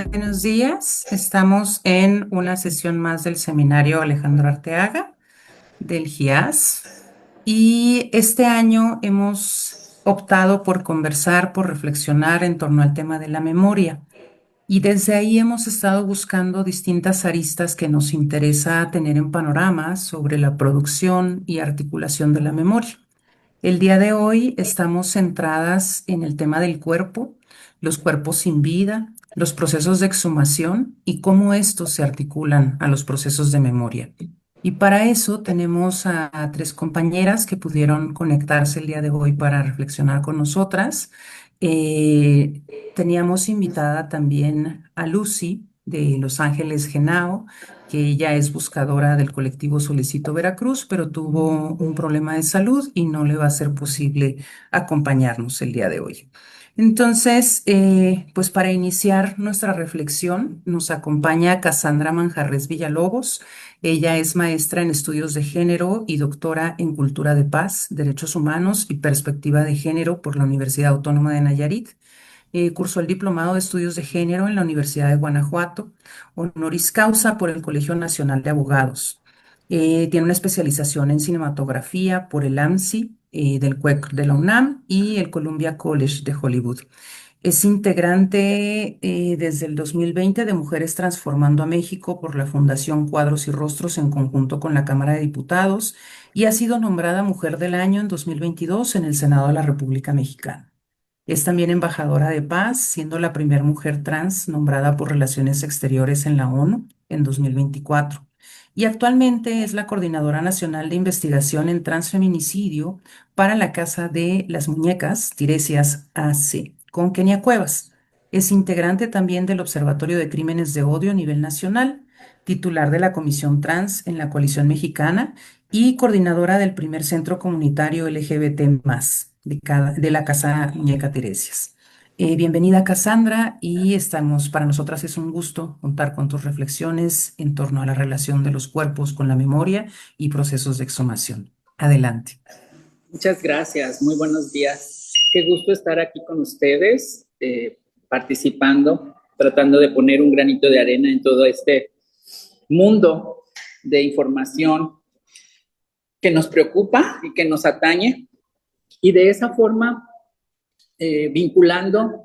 Buenos días. Estamos en una sesión más del seminario Alejandro Arteaga del GIAS y este año hemos optado por conversar, por reflexionar en torno al tema de la memoria. Y desde ahí hemos estado buscando distintas aristas que nos interesa tener en panorama sobre la producción y articulación de la memoria. El día de hoy estamos centradas en el tema del cuerpo, los cuerpos sin vida, los procesos de exhumación y cómo estos se articulan a los procesos de memoria. Y para eso tenemos a tres compañeras que pudieron conectarse el día de hoy para reflexionar con nosotras. Eh, Teníamos invitada también a Lucy de Los Ángeles Genao, que ella es buscadora del colectivo Solicito Veracruz, pero tuvo un problema de salud y no le va a ser posible acompañarnos el día de hoy. Entonces, pues para iniciar nuestra reflexión, nos acompaña Cassandra Manjarres Villalobos. Ella es maestra en estudios de género y doctora en cultura de paz, derechos humanos y perspectiva de género por la Universidad Autónoma de Nayarit. Cursó el diplomado de estudios de género en la Universidad de Guanajuato, honoris causa por el Colegio Nacional de Abogados. Tiene una especialización en cinematografía por el AMSI del CUEC de la UNAM y el Columbia College de Hollywood. Es integrante desde el 2020 de Mujeres Transformando a México por la Fundación Cuadros y Rostros en conjunto con la Cámara de Diputados y ha sido nombrada Mujer del Año en 2022 en el Senado de la República Mexicana. Es también embajadora de paz, siendo la primera mujer trans nombrada por Relaciones Exteriores en la ONU en 2024. Y actualmente es la Coordinadora Nacional de Investigación en Transfeminicidio para la Casa de las Muñecas, Tiresias AC, con Kenia Cuevas. Es integrante también del Observatorio de Crímenes de Odio a nivel nacional, titular de la Comisión Trans en la Coalición Mexicana y coordinadora del primer centro comunitario LGBT+, de la Casa Muñeca Teresias. Bienvenida, Cassandra, y para nosotras es un gusto contar con tus reflexiones en torno a la relación de los cuerpos con la memoria y procesos de exhumación. Adelante. Muchas gracias, muy buenos días. Qué gusto estar aquí con ustedes, participando, tratando de poner un granito de arena en todo este mundo de información que nos preocupa y que nos atañe, y de esa forma vinculando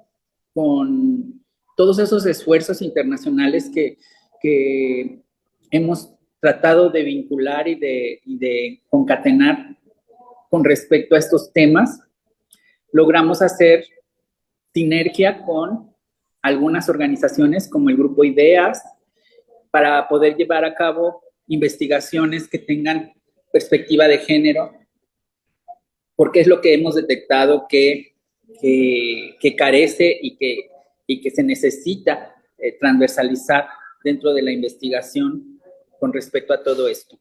con todos esos esfuerzos internacionales que hemos tratado de vincular y de concatenar con respecto a estos temas. Logramos hacer sinergia con algunas organizaciones como el Grupo IDEAS para poder llevar a cabo investigaciones que tengan perspectiva de género, porque es lo que hemos detectado que carece y que se necesita transversalizar dentro de la investigación con respecto a todo esto.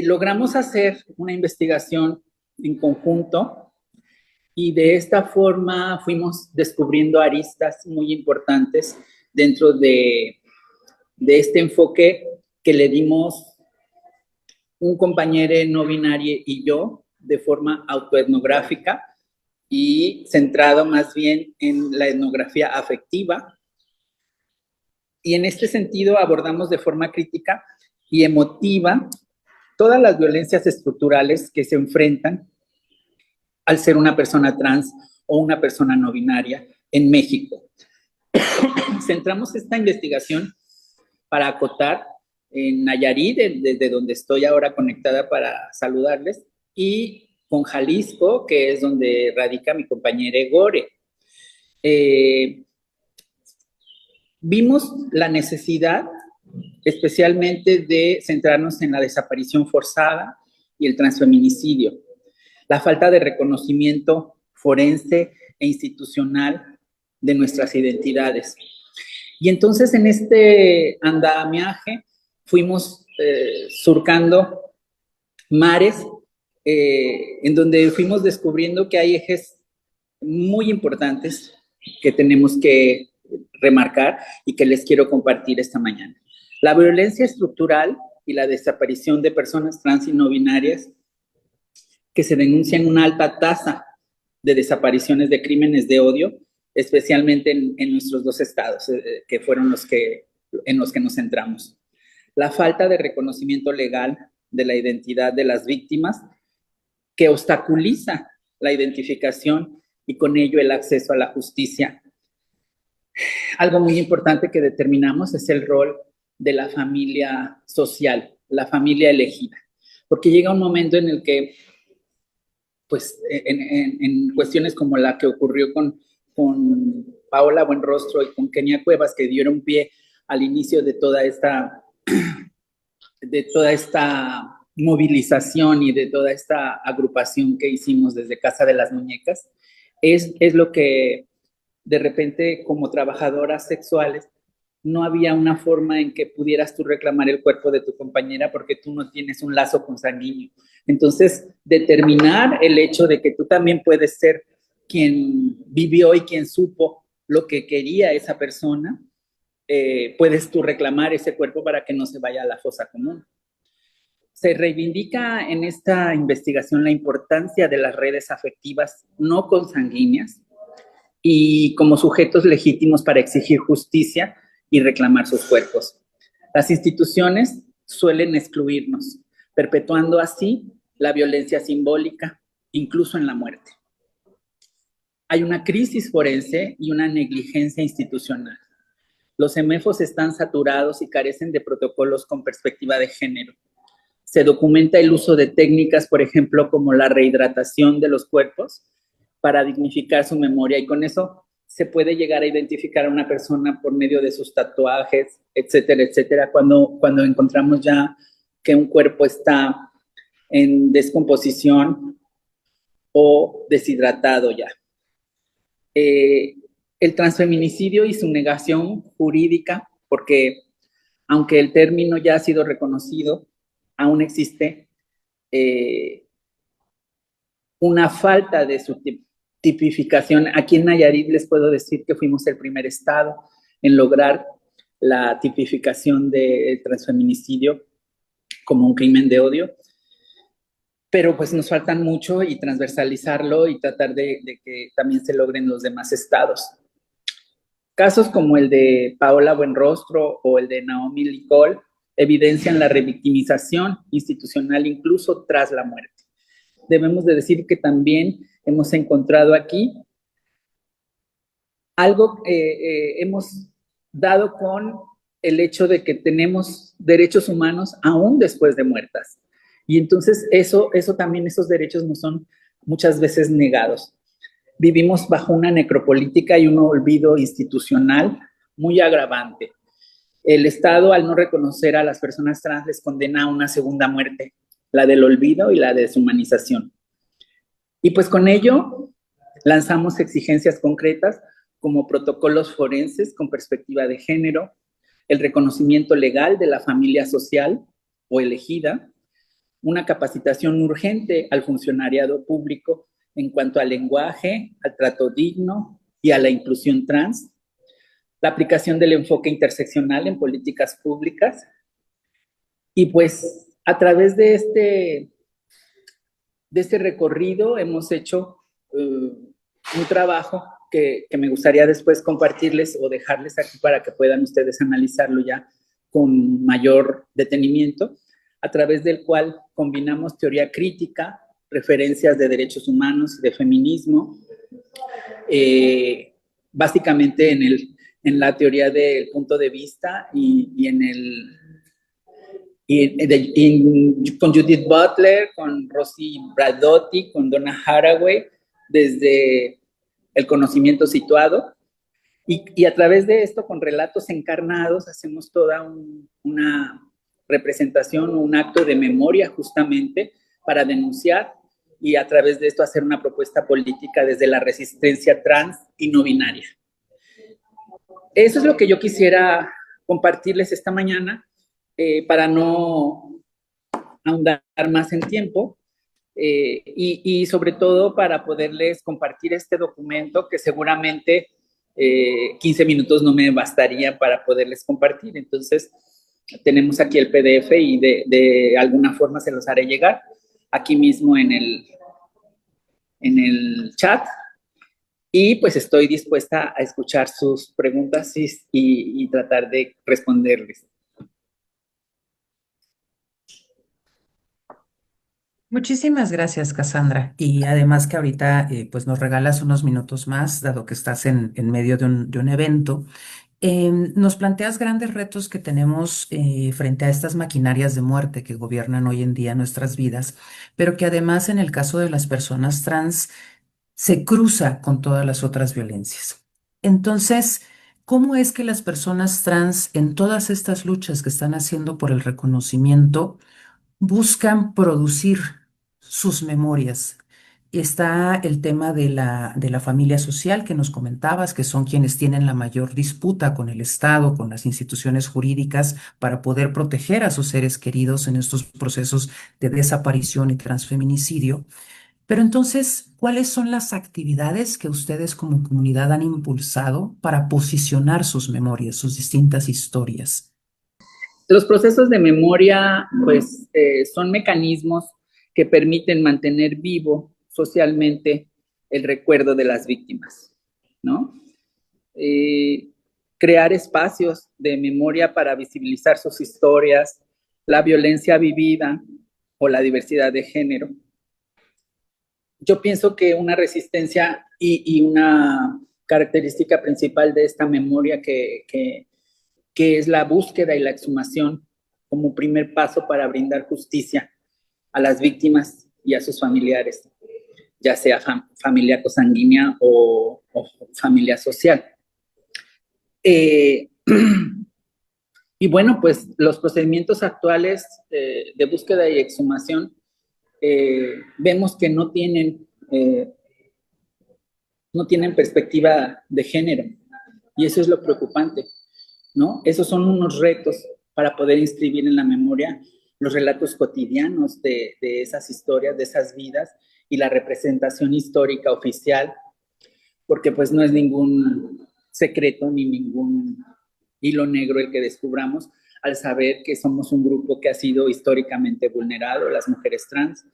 Logramos hacer una investigación en conjunto y de esta forma fuimos descubriendo aristas muy importantes dentro de este enfoque que le dimos un compañero no binario y yo de forma autoetnográfica y centrado más bien en la etnografía afectiva. Y en este sentido abordamos de forma crítica y emotiva todas las violencias estructurales que se enfrentan al ser una persona trans o una persona no binaria en México. Centramos esta investigación para acotar en Nayarit, desde donde estoy ahora conectada para saludarles, y con Jalisco, que es donde radica mi compañera Gore. Vimos la necesidad especialmente de centrarnos en la desaparición forzada y el transfeminicidio, la falta de reconocimiento forense e institucional de nuestras identidades. Y entonces en este andamiaje fuimos surcando mares en donde fuimos descubriendo que hay ejes muy importantes que tenemos que remarcar y que les quiero compartir esta mañana. La violencia estructural y la desaparición de personas trans y no binarias que se denuncian una alta tasa de desapariciones de crímenes de odio especialmente en nuestros dos estados, que fueron en los que nos centramos. La falta de reconocimiento legal de la identidad de las víctimas, que obstaculiza la identificación y con ello el acceso a la justicia. Algo muy importante que determinamos es el rol de la familia social, la familia elegida, porque llega un momento en el que, pues, en cuestiones como la que ocurrió con Paola Buenrostro y con Kenia Cuevas, que dieron pie al inicio de toda esta movilización y de toda esta agrupación que hicimos desde Casa de las Muñecas, es lo que de repente, como trabajadoras sexuales, no había una forma en que pudieras tú reclamar el cuerpo de tu compañera porque tú no tienes un lazo consanguíneo. Entonces, determinar el hecho de que tú también puedes ser quien vivió y quien supo lo que quería esa persona, puedes tú reclamar ese cuerpo para que no se vaya a la fosa común. Se reivindica en esta investigación la importancia de las redes afectivas no consanguíneas y como sujetos legítimos para exigir justicia y reclamar sus cuerpos. Las instituciones suelen excluirnos, perpetuando así la violencia simbólica, incluso en la muerte. Hay una crisis forense y una negligencia institucional. Los CEMEFOS están saturados y carecen de protocolos con perspectiva de género. Se documenta el uso de técnicas, por ejemplo, como la rehidratación de los cuerpos para dignificar su memoria, y con eso se puede llegar a identificar a una persona por medio de sus tatuajes, etcétera, etcétera, cuando encontramos ya que un cuerpo está en descomposición o deshidratado ya. El transfeminicidio y su negación jurídica, porque aunque el término ya ha sido reconocido, aún existe una falta de su tipificación. Aquí en Nayarit les puedo decir que fuimos el primer estado en lograr la tipificación del transfeminicidio como un crimen de odio, pero pues nos faltan mucho y transversalizarlo y tratar de que también se logren los demás estados. Casos como el de Paola Buenrostro o el de Naomi Licol evidencian la revictimización institucional incluso tras la muerte. Debemos de decir que también hemos encontrado aquí algo, hemos dado con el hecho de que tenemos derechos humanos aún después de muertas. Y entonces eso también, esos derechos nos son muchas veces negados. Vivimos bajo una necropolítica y un olvido institucional muy agravante. El Estado, al no reconocer a las personas trans, les condena a una segunda muerte, la del olvido y la deshumanización. Y pues con ello lanzamos exigencias concretas como protocolos forenses con perspectiva de género, el reconocimiento legal de la familia social o elegida, una capacitación urgente al funcionariado público en cuanto al lenguaje, al trato digno y a la inclusión trans, la aplicación del enfoque interseccional en políticas públicas. Y pues a través de este recorrido hemos hecho un trabajo que me gustaría después compartirles o dejarles aquí para que puedan ustedes analizarlo ya con mayor detenimiento, a través del cual combinamos teoría crítica, referencias de derechos humanos y de feminismo, básicamente en la teoría del punto de vista y con Judith Butler, con Rosie Bradotti, con Donna Haraway, desde el conocimiento situado, y a través de esto, con relatos encarnados, hacemos toda una representación, un acto de memoria justamente para denunciar y a través de esto hacer una propuesta política desde la resistencia trans y no binaria. Eso es lo que yo quisiera compartirles esta mañana para no ahondar más en tiempo y sobre todo para poderles compartir este documento que seguramente 15 minutos no me bastaría para poderles compartir. Entonces, tenemos aquí el PDF y de alguna forma se los haré llegar aquí mismo en el chat. Y pues estoy dispuesta a escuchar sus preguntas y tratar de responderles. Muchísimas gracias, Cassandra. Y además que ahorita pues nos regalas unos minutos más, dado que estás en medio de un evento. Nos planteas grandes retos que tenemos frente a estas maquinarias de muerte que gobiernan hoy en día nuestras vidas, pero que además en el caso de las personas trans se cruza con todas las otras violencias. Entonces, ¿cómo es que las personas trans en todas estas luchas que están haciendo por el reconocimiento buscan producir sus memorias? Está el tema de la familia social que nos comentabas, que son quienes tienen la mayor disputa con el Estado, con las instituciones jurídicas, para poder proteger a sus seres queridos en estos procesos de desaparición y transfeminicidio. Pero entonces, ¿cuáles son las actividades que ustedes como comunidad han impulsado para posicionar sus memorias, sus distintas historias? Los procesos de memoria, pues, son mecanismos que permiten mantener vivo socialmente el recuerdo de las víctimas, ¿no? Eh, Crear espacios de memoria para visibilizar sus historias, la violencia vivida o la diversidad de género. Yo pienso que una resistencia y una característica principal de esta memoria que es la búsqueda y la exhumación como primer paso para brindar justicia a las víctimas y a sus familiares, ya sea familia consanguínea o familia social. Eh, y bueno, pues los procedimientos actuales de búsqueda y exhumación vemos que no tienen perspectiva de género, y eso es lo preocupante, ¿no? Esos son unos retos para poder inscribir en la memoria los relatos cotidianos de esas historias, de esas vidas, y la representación histórica oficial, porque pues no es ningún secreto ni ningún hilo negro el que descubramos al saber que somos un grupo que ha sido históricamente vulnerado, las mujeres trans,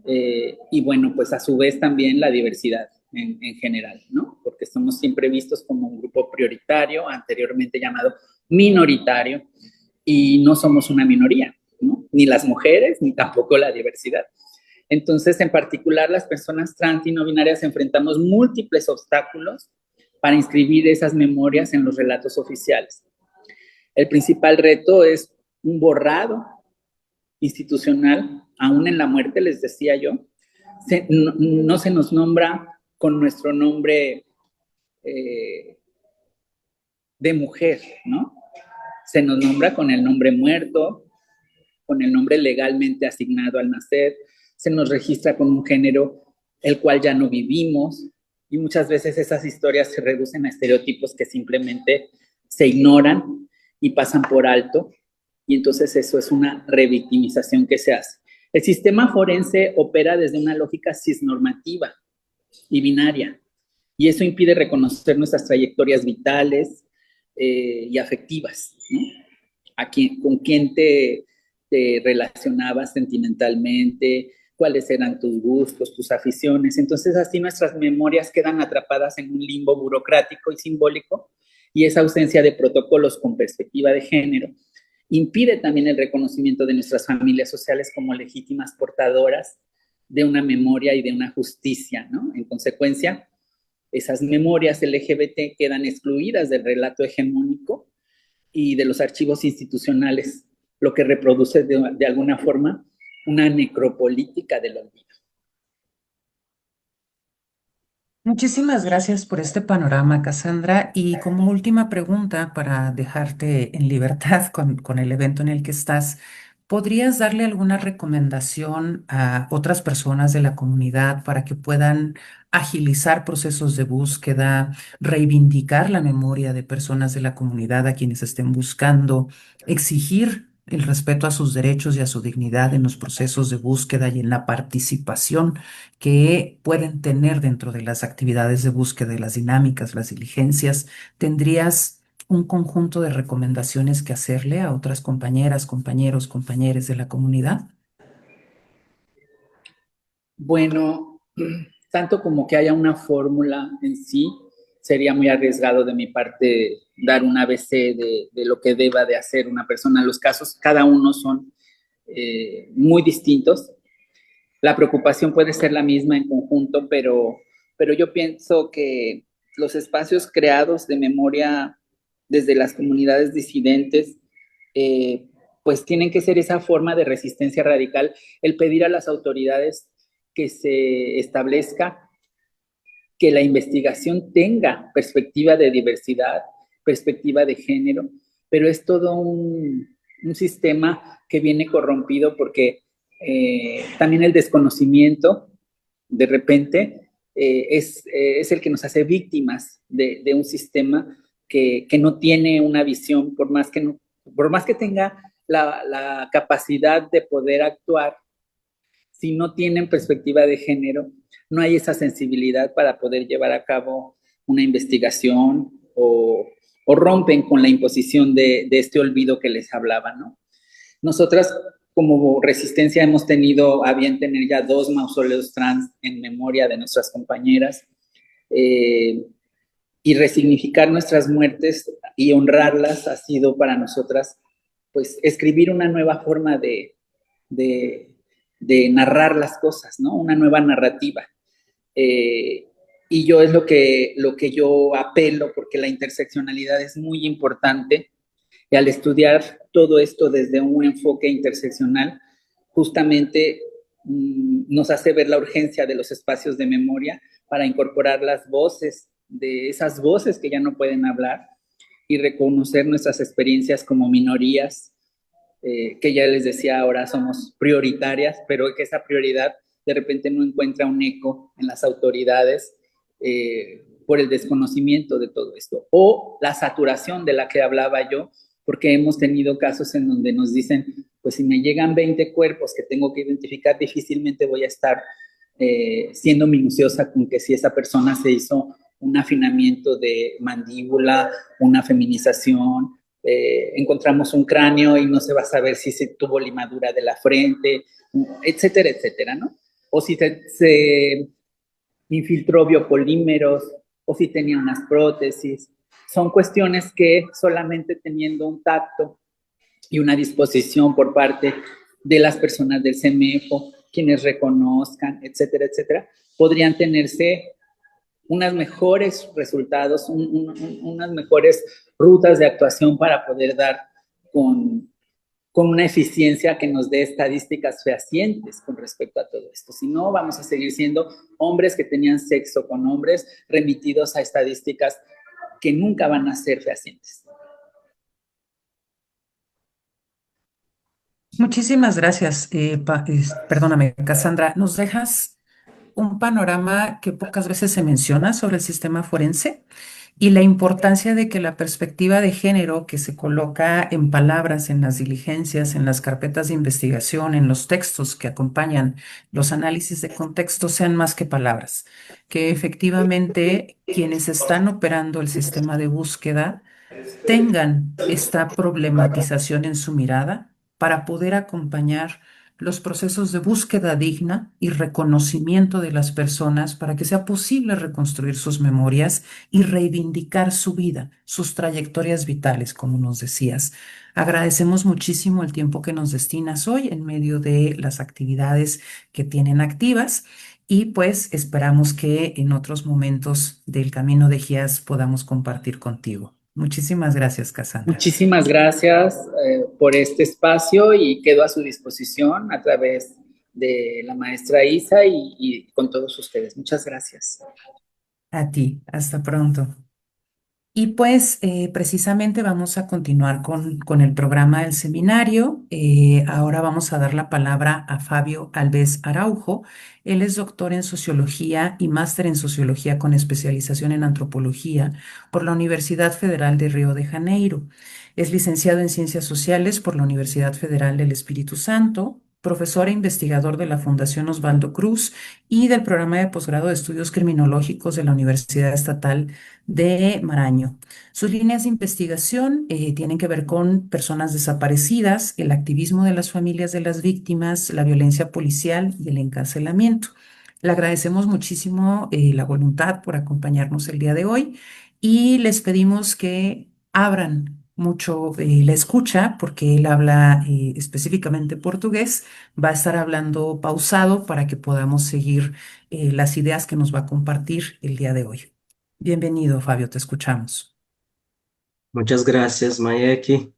y bueno, pues a su vez también la diversidad en general, ¿no? Porque somos siempre vistos como un grupo prioritario, anteriormente llamado minoritario, y no somos una minoría, ¿no? Ni las mujeres, ni tampoco la diversidad. Entonces, en particular, las personas trans y no binarias enfrentamos múltiples obstáculos para inscribir esas memorias en los relatos oficiales. El principal reto es un borrado institucional, aún en la muerte, les decía yo. No se nos nombra con nuestro nombre de mujer, ¿no? Se nos nombra con el nombre muerto, con el nombre legalmente asignado al nacer, se nos registra con un género el cual ya no vivimos, y muchas veces esas historias se reducen a estereotipos que simplemente se ignoran y pasan por alto, y entonces eso es una revictimización que se hace. El sistema forense opera desde una lógica cisnormativa y binaria, y eso impide reconocer nuestras trayectorias vitales y afectivas, ¿no? Con quién te relacionabas sentimentalmente, cuáles eran tus gustos, tus aficiones. Entonces así nuestras memorias quedan atrapadas en un limbo burocrático y simbólico, y esa ausencia de protocolos con perspectiva de género impide también el reconocimiento de nuestras familias sociales como legítimas portadoras de una memoria y de una justicia, ¿no? En consecuencia, esas memorias LGBT quedan excluidas del relato hegemónico y de los archivos institucionales, lo que reproduce de alguna forma una necropolítica del olvido. Muchísimas gracias por este panorama, Cassandra. Y como última pregunta, para dejarte en libertad con el evento en el que estás, ¿podrías darle alguna recomendación a otras personas de la comunidad para que puedan agilizar procesos de búsqueda, reivindicar la memoria de personas de la comunidad a quienes estén buscando, exigir el respeto a sus derechos y a su dignidad en los procesos de búsqueda y en la participación que pueden tener dentro de las actividades de búsqueda, de las dinámicas, las diligencias? ¿Tendrías un conjunto de recomendaciones que hacerle a otras compañeras, compañeros, compañeres de la comunidad? Bueno, tanto como que haya una fórmula en sí, sería muy arriesgado de mi parte dar un ABC de lo que deba de hacer una persona. Los casos, cada uno son muy distintos. La preocupación puede ser la misma en conjunto, pero yo pienso que los espacios creados de memoria desde las comunidades disidentes, eh, pues tienen que ser esa forma de resistencia radical, el pedir a las autoridades que se establezca que la investigación tenga perspectiva de diversidad, perspectiva de género, pero es todo un sistema que viene corrompido porque también el desconocimiento, de repente, es el que nos hace víctimas de un sistema que no tiene una visión, por más que tenga la capacidad de poder actuar, si no tienen perspectiva de género, no hay esa sensibilidad para poder llevar a cabo una investigación o rompen con la imposición de este olvido que les hablaba, ¿no? Nosotras como Resistencia hemos tenido a bien tener ya 2 mausoleos trans en memoria de nuestras compañeras, y resignificar nuestras muertes y honrarlas ha sido para nosotras pues escribir una nueva forma de narrar las cosas, ¿no? Una nueva narrativa. Y yo es lo que yo apelo, porque la interseccionalidad es muy importante, y al estudiar todo esto desde un enfoque interseccional, justamente nos hace ver la urgencia de los espacios de memoria para incorporar las voces de esas voces que ya no pueden hablar y reconocer nuestras experiencias como minorías, que ya les decía, ahora somos prioritarias, pero que esa prioridad de repente no encuentra un eco en las autoridades por el desconocimiento de todo esto, o la saturación de la que hablaba yo, porque hemos tenido casos en donde nos dicen, pues si me llegan 20 cuerpos que tengo que identificar, difícilmente voy a estar siendo minuciosa con que si esa persona se hizo un afinamiento de mandíbula, una feminización, encontramos un cráneo y no se va a saber si se tuvo limadura de la frente, etcétera, etcétera, ¿no? O si se infiltró biopolímeros, o si tenía unas prótesis. Son cuestiones que solamente teniendo un tacto y una disposición por parte de las personas del CEMEFO, quienes reconozcan, etcétera, etcétera, podrían tenerse unas mejores resultados, unas mejores rutas de actuación para poder dar con una eficiencia que nos dé estadísticas fehacientes con respecto a todo esto. Si no, vamos a seguir siendo hombres que tenían sexo con hombres remitidos a estadísticas que nunca van a ser fehacientes. Muchísimas gracias. Perdóname, Cassandra. ¿Nos dejas un panorama que pocas veces se menciona sobre el sistema forense y la importancia de que la perspectiva de género que se coloca en palabras, en las diligencias, en las carpetas de investigación, en los textos que acompañan los análisis de contexto sean más que palabras, que efectivamente quienes están operando el sistema de búsqueda tengan esta problematización en su mirada para poder acompañar los procesos de búsqueda digna y reconocimiento de las personas para que sea posible reconstruir sus memorias y reivindicar su vida, sus trayectorias vitales, como nos decías. Agradecemos muchísimo el tiempo que nos destinas hoy en medio de las actividades que tienen activas y pues esperamos que en otros momentos del camino de GIAS podamos compartir contigo. Muchísimas gracias, Cassandra. Muchísimas gracias por este espacio y quedo a su disposición a través de la maestra Isa y con todos ustedes. Muchas gracias. A ti, hasta pronto. Y pues precisamente vamos a continuar con el programa del seminario. Ahora vamos a dar la palabra a Fabio Alves Araujo. Él es doctor en sociología y máster en sociología con especialización en antropología por la Universidad Federal de Río de Janeiro. Es licenciado en ciencias sociales por la Universidad Federal del Espíritu Santo, profesor e investigador de la Fundación Osvaldo Cruz y del programa de posgrado de estudios criminológicos de la Universidad Estatal de Maraño. Sus líneas de investigación tienen que ver con personas desaparecidas, el activismo de las familias de las víctimas, la violencia policial y el encarcelamiento. Le agradecemos muchísimo la voluntad por acompañarnos el día de hoy y les pedimos que abran mucho la escucha porque él habla específicamente portugués. Va a estar hablando pausado para que podamos seguir las ideas que nos va a compartir el día de hoy. Bienvenido, Fabio, te escuchamos. Muchas gracias, Mayek.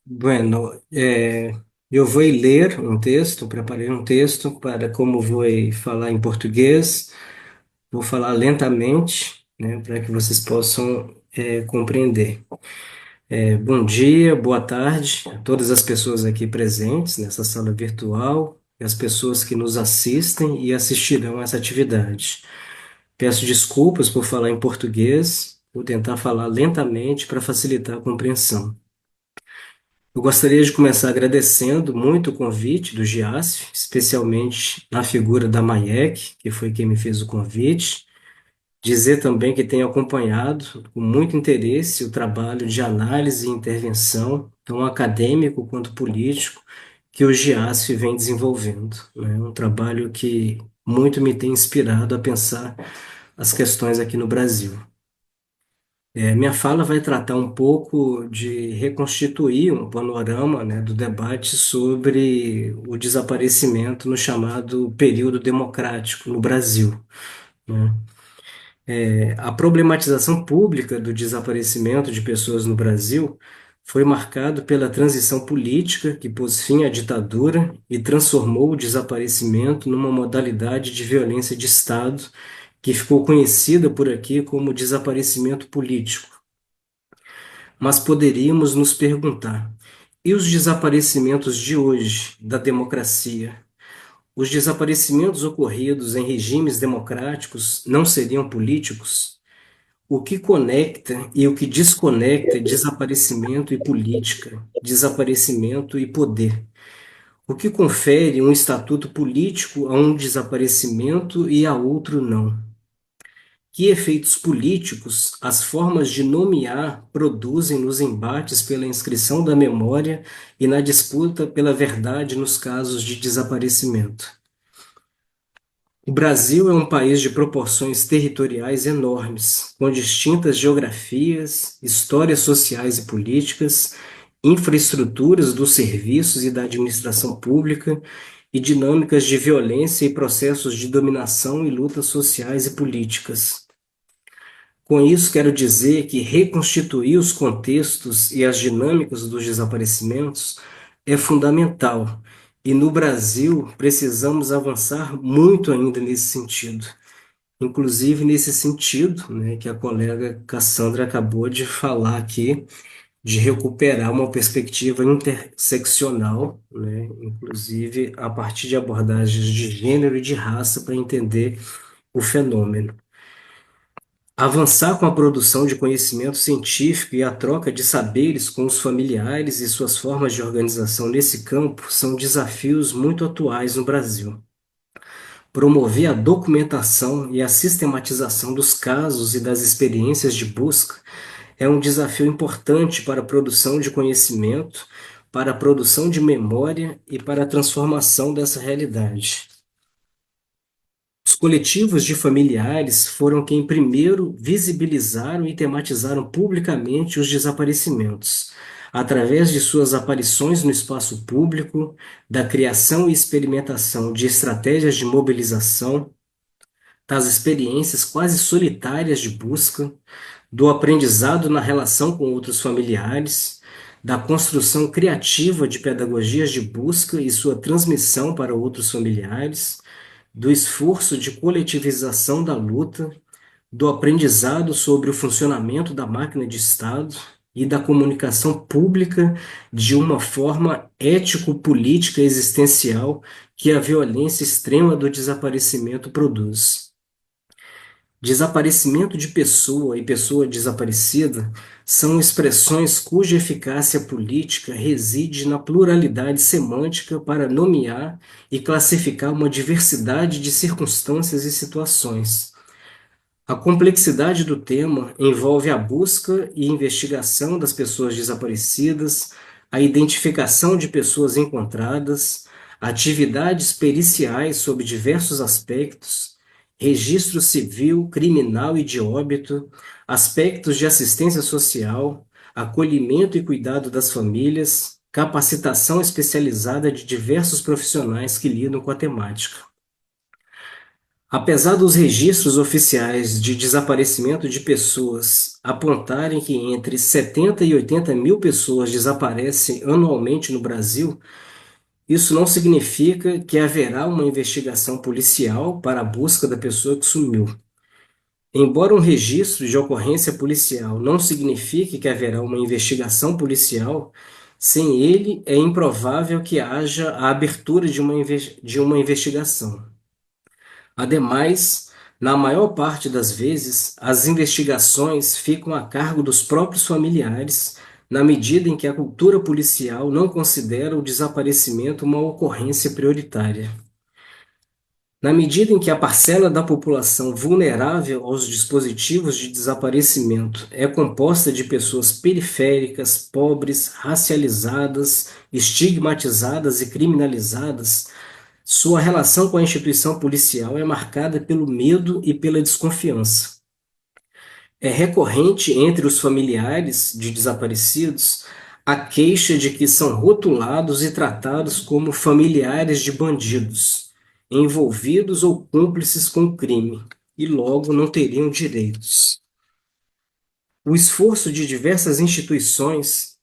Bueno, eu vou ler um texto, preparei um texto para como vou falar em português. Vou falar lentamente, né, para que vocês possam compreender. Bom dia, boa tarde a todas as pessoas aqui presentes nessa sala virtual e as pessoas que nos assistem e assistirão a essa atividade. Peço desculpas por falar em português, vou tentar falar lentamente para facilitar a compreensão. Eu gostaria de começar agradecendo muito o convite do GIASF, especialmente na figura da Mayek, que foi quem me fez o convite. Dizer também que tenho acompanhado com muito interesse o trabalho de análise e intervenção, tão acadêmico quanto político, que o GIASF vem desenvolvendo, né? Um trabalho que muito me tem inspirado a pensar as questões aqui no Brasil. Minha fala vai tratar um pouco de reconstituir um panorama, né, do debate sobre o desaparecimento no chamado período democrático no Brasil, né? A problematização pública do desaparecimento de pessoas no Brasil foi marcado pela transição política que pôs fim à ditadura e transformou o desaparecimento numa modalidade de violência de Estado que ficou conhecida por aqui como desaparecimento político. Mas poderíamos nos perguntar: e os desaparecimentos de hoje da democracia? Os desaparecimentos ocorridos em regimes democráticos não seriam políticos? O que conecta e o que desconecta desaparecimento e política, desaparecimento e poder? O que confere um estatuto político a um desaparecimento e a outro não? Que efeitos políticos as formas de nomear produzem nos embates pela inscrição da memória e na disputa pela verdade nos casos de desaparecimento? O Brasil é um país de proporções territoriais enormes, com distintas geografias, histórias sociais e políticas, infraestruturas dos serviços e da administração pública e dinâmicas de violência e processos de dominação e lutas sociais e políticas. Com isso, quero dizer que reconstituir os contextos e as dinâmicas dos desaparecimentos é fundamental, e no Brasil precisamos avançar muito ainda nesse sentido. Inclusive nesse sentido, né, que a colega Cassandra acabou de falar aqui, de recuperar uma perspectiva interseccional, né, inclusive a partir de abordagens de gênero e de raça para entender o fenômeno. Avançar com a produção de conhecimento científico e a troca de saberes com os familiares e suas formas de organização nesse campo são desafios muito atuais no Brasil. Promover a documentação e a sistematização dos casos e das experiências de busca é um desafio importante para a produção de conhecimento, para a produção de memória e para a transformação dessa realidade. Os coletivos de familiares foram quem primeiro visibilizaram e tematizaram publicamente os desaparecimentos, através de suas aparições no espaço público, da criação e experimentação de estratégias de mobilização, das experiências quase solitárias de busca, do aprendizado na relação com outros familiares, da construção criativa de pedagogias de busca e sua transmissão para outros familiares, do esforço de coletivização da luta, do aprendizado sobre o funcionamento da máquina de Estado e da comunicação pública de uma forma ético-política existencial que a violência extrema do desaparecimento produz. Desaparecimento de pessoa e pessoa desaparecida são expressões cuja eficácia política reside na pluralidade semântica para nomear e classificar uma diversidade de circunstâncias e situações. A complexidade do tema envolve a busca e investigação das pessoas desaparecidas, a identificação de pessoas encontradas, atividades periciais sob diversos aspectos, registro civil, criminal e de óbito, aspectos de assistência social, acolhimento e cuidado das famílias, capacitação especializada de diversos profissionais que lidam com a temática. Apesar dos registros oficiais de desaparecimento de pessoas apontarem que entre 70 e 80 mil pessoas desaparecem anualmente no Brasil, isso não significa que haverá uma investigação policial para a busca da pessoa que sumiu. Embora um registro de ocorrência policial não signifique que haverá uma investigação policial, sem ele é improvável que haja a abertura de uma investigação. Ademais, na maior parte das vezes, as investigações ficam a cargo dos próprios familiares, na medida em que a cultura policial não considera o desaparecimento uma ocorrência prioritária. Na medida em que a parcela da população vulnerável aos dispositivos de desaparecimento é composta de pessoas periféricas, pobres, racializadas, estigmatizadas e criminalizadas, sua relação com a instituição policial é marcada pelo medo e pela desconfiança. É recorrente entre os familiares de desaparecidos a queixa de que são rotulados e tratados como familiares de bandidos, envolvidos ou cúmplices com o crime, e logo não teriam direitos. O esforço de diversas instituições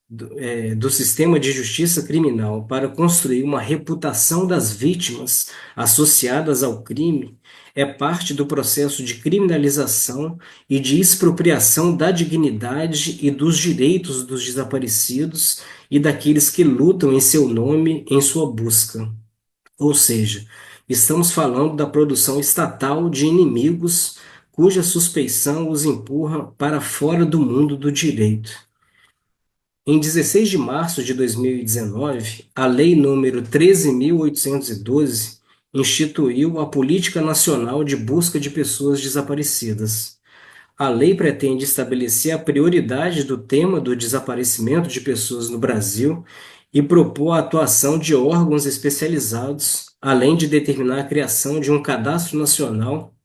do sistema de justiça criminal para construir uma reputação das vítimas associadas ao crime é parte do processo de criminalização e de expropriação da dignidade e dos direitos dos desaparecidos e daqueles que lutam em seu nome em sua busca. Ou seja, estamos falando da produção estatal de inimigos cuja suspeição os empurra para fora do mundo do direito. Em 16 de março de 2019, a Lei nº 13.812 instituiu a Política Nacional de Busca de Pessoas Desaparecidas. A lei pretende estabelecer a prioridade do tema do desaparecimento de pessoas no Brasil e propor a atuação de órgãos especializados, além de determinar a criação de um cadastro nacional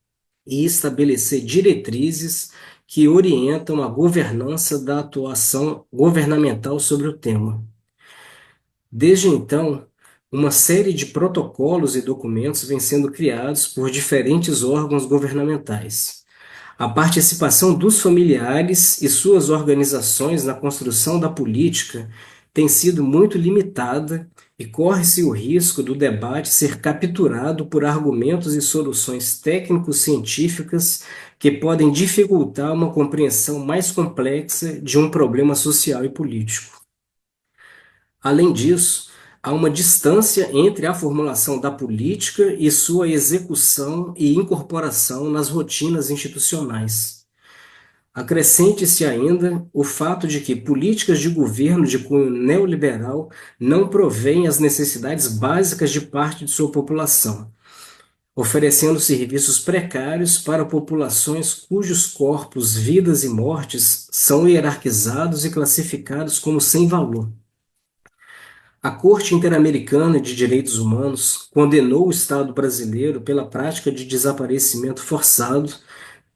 e estabelecer diretrizes que orientam a governança da atuação governamental sobre o tema. Desde então, uma série de protocolos e documentos vem sendo criados por diferentes órgãos governamentais. A participação dos familiares e suas organizações na construção da política tem sido muito limitada e corre-se o risco do debate ser capturado por argumentos e soluções técnico-científicas que podem dificultar uma compreensão mais complexa de um problema social e político. Além disso, há uma distância entre a formulação da política e sua execução e incorporação nas rotinas institucionais. Acrescente-se ainda o fato de que políticas de governo de cunho neoliberal não provêm as necessidades básicas de parte de sua população, oferecendo serviços precários para populações cujos corpos, vidas e mortes são hierarquizados e classificados como sem valor. A Corte Interamericana de Direitos Humanos condenou o Estado brasileiro pela prática de desaparecimento forçado,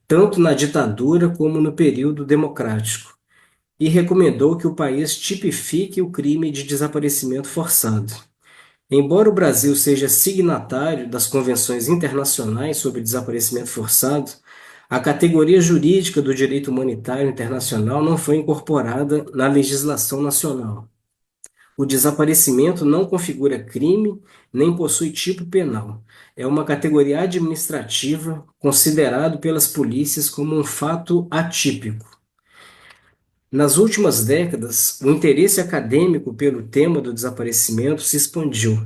tanto na ditadura como no período democrático, e recomendou que o país tipifique o crime de desaparecimento forçado. Embora o Brasil seja signatário das convenções internacionais sobre desaparecimento forçado, a categoria jurídica do direito humanitário internacional não foi incorporada na legislação nacional. O desaparecimento não configura crime nem possui tipo penal. É uma categoria administrativa considerado pelas polícias como um fato atípico. Nas últimas décadas, o interesse acadêmico pelo tema do desaparecimento se expandiu,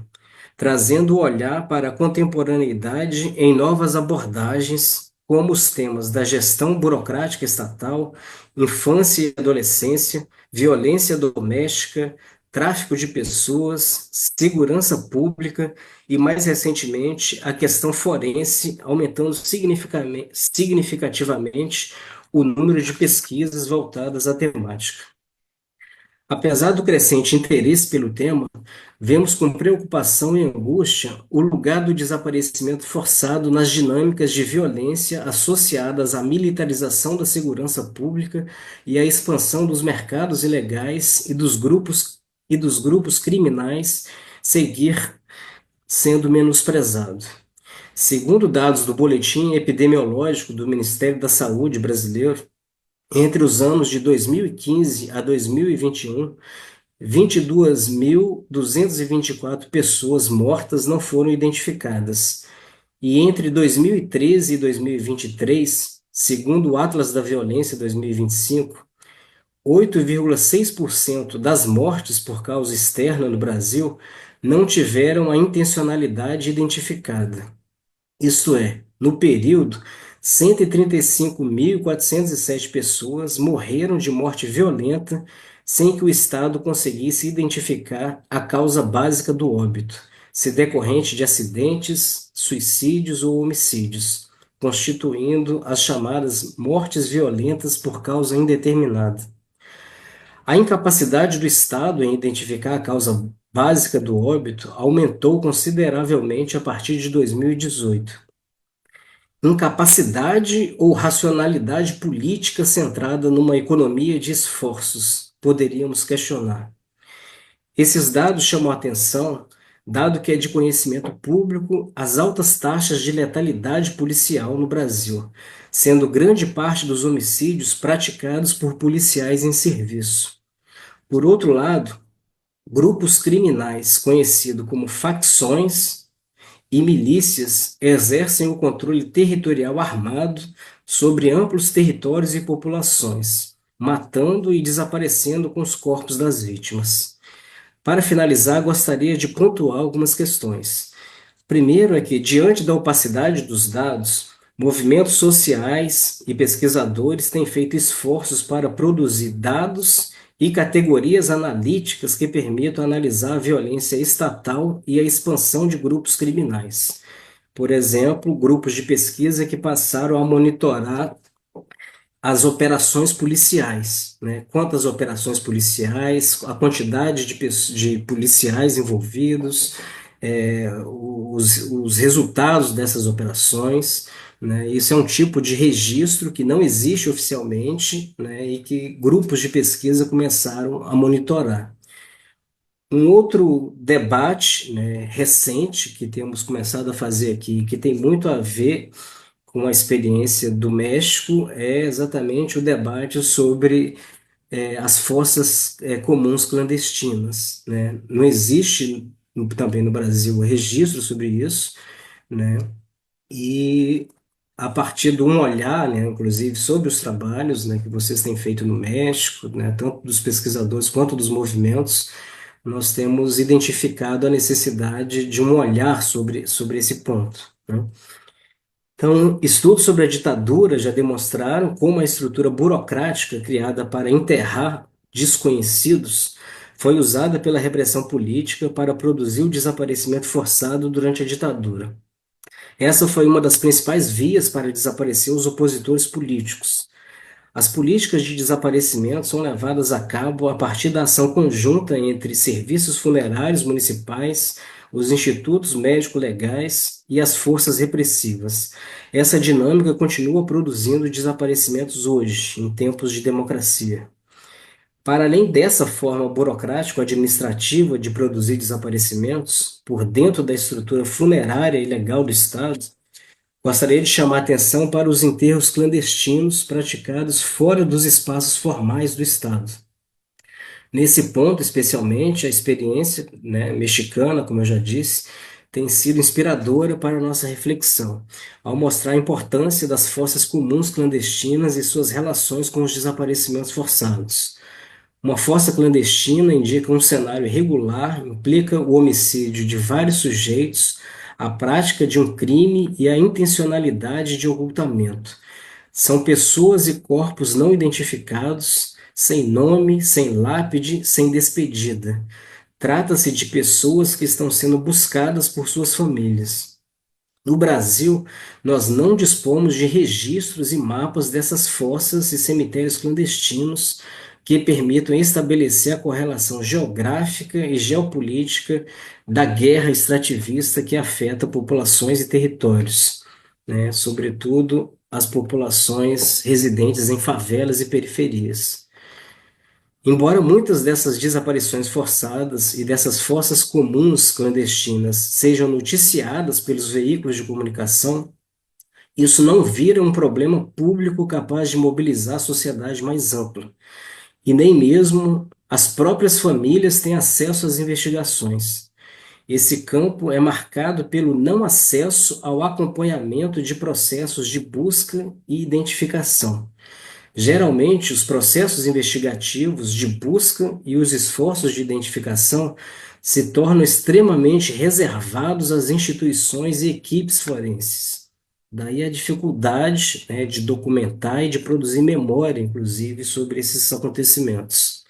trazendo o olhar para a contemporaneidade em novas abordagens, como os temas da gestão burocrática estatal, infância e adolescência, violência doméstica, tráfico de pessoas, segurança pública e, mais recentemente, a questão forense, aumentando significativamente o número de pesquisas voltadas à temática. Apesar do crescente interesse pelo tema, vemos com preocupação e angústia o lugar do desaparecimento forçado nas dinâmicas de violência associadas à militarização da segurança pública e à expansão dos mercados ilegais e dos grupos criminais seguir sendo menosprezado. Segundo dados do Boletim Epidemiológico do Ministério da Saúde brasileiro, entre os anos de 2015 a 2021, 22.224 pessoas mortas não foram identificadas. E entre 2013 e 2023, segundo o Atlas da Violência 2025, 8,6% das mortes por causa externa no Brasil não tiveram a intencionalidade identificada. Isto é, no período, 135.407 pessoas morreram de morte violenta sem que o Estado conseguisse identificar a causa básica do óbito, se decorrente de acidentes, suicídios ou homicídios, constituindo as chamadas mortes violentas por causa indeterminada. A incapacidade do Estado em identificar a causa básica do óbito aumentou consideravelmente a partir de 2018. Incapacidade ou racionalidade política centrada numa economia de esforços? Poderíamos questionar. Esses dados chamam a atenção, dado que é de conhecimento público as altas taxas de letalidade policial no Brasil, sendo grande parte dos homicídios praticados por policiais em serviço. Por outro lado, grupos criminais conhecidos como facções e milícias exercem o controle territorial armado sobre amplos territórios e populações, matando e desaparecendo com os corpos das vítimas. Para finalizar, gostaria de pontuar algumas questões. Primeiro é que, diante da opacidade dos dados, movimentos sociais e pesquisadores têm feito esforços para produzir dados e categorias analíticas que permitam analisar a violência estatal e a expansão de grupos criminais. Por exemplo, grupos de pesquisa que passaram a monitorar as operações policiais, né? Quantas operações policiais, a quantidade de policiais envolvidos, os resultados dessas operações, né? Isso é um tipo de registro que não existe oficialmente, né? E que grupos de pesquisa começaram a monitorar. Um outro debate, né, recente que temos começado a fazer aqui, que tem muito a ver com a experiência do México, é exatamente o debate sobre as fossas comuns clandestinas, né? Não existe também no Brasil registro sobre isso, né? E a partir de um olhar, né, inclusive sobre os trabalhos, né, que vocês têm feito no México, né, tanto dos pesquisadores quanto dos movimentos, nós temos identificado a necessidade de um olhar sobre esse ponto, né? Então, estudos sobre a ditadura já demonstraram como a estrutura burocrática criada para enterrar desconhecidos foi usada pela repressão política para produzir o desaparecimento forçado durante a ditadura. Essa foi uma das principais vias para desaparecer os opositores políticos. As políticas de desaparecimento são levadas a cabo a partir da ação conjunta entre serviços funerários municipais, os institutos médico-legais e as forças repressivas. Essa dinâmica continua produzindo desaparecimentos hoje, em tempos de democracia. Para além dessa forma burocrático-administrativa de produzir desaparecimentos, por dentro da estrutura funerária e legal do Estado, gostaria de chamar a atenção para os enterros clandestinos praticados fora dos espaços formais do Estado. Nesse ponto, especialmente, a experiência, né, mexicana, como eu já disse, tem sido inspiradora para a nossa reflexão, ao mostrar a importância das fossas comuns clandestinas e suas relações com os desaparecimentos forçados. Uma fossa clandestina indica um cenário irregular, implica o homicídio de vários sujeitos, a prática de um crime e a intencionalidade de ocultamento. São pessoas e corpos não identificados, sem nome, sem lápide, sem despedida. Trata-se de pessoas que estão sendo buscadas por suas famílias. No Brasil, nós não dispomos de registros e mapas dessas fossas e cemitérios clandestinos, que permitam estabelecer a correlação geográfica e geopolítica da guerra extrativista que afeta populações e territórios, né? Sobretudo as populações residentes em favelas e periferias. Embora muitas dessas desaparições forçadas e dessas fossas comuns clandestinas sejam noticiadas pelos veículos de comunicação, isso não vira um problema público capaz de mobilizar a sociedade mais ampla. E nem mesmo as próprias famílias têm acesso às investigações. Esse campo é marcado pelo não acesso ao acompanhamento de processos de busca e identificação. Geralmente, os processos investigativos de busca e os esforços de identificação se tornam extremamente reservados às instituições e equipes forenses. Daí a dificuldade, né, de documentar e de produzir memória, inclusive, sobre esses acontecimentos.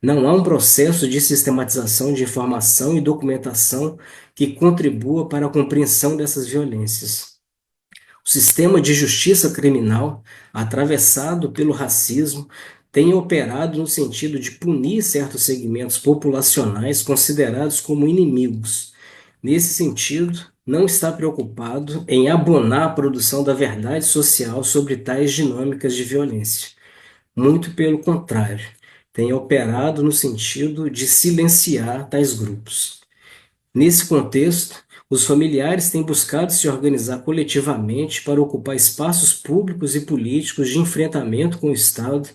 Não há um processo de sistematização de informação e documentação que contribua para a compreensão dessas violências. O sistema de justiça criminal, atravessado pelo racismo, tem operado no sentido de punir certos segmentos populacionais considerados como inimigos. Nesse sentido, não está preocupado em abonar a produção da verdade social sobre tais dinâmicas de violência. Muito pelo contrário, tem operado no sentido de silenciar tais grupos. Nesse contexto, os familiares têm buscado se organizar coletivamente para ocupar espaços públicos e políticos de enfrentamento com o Estado,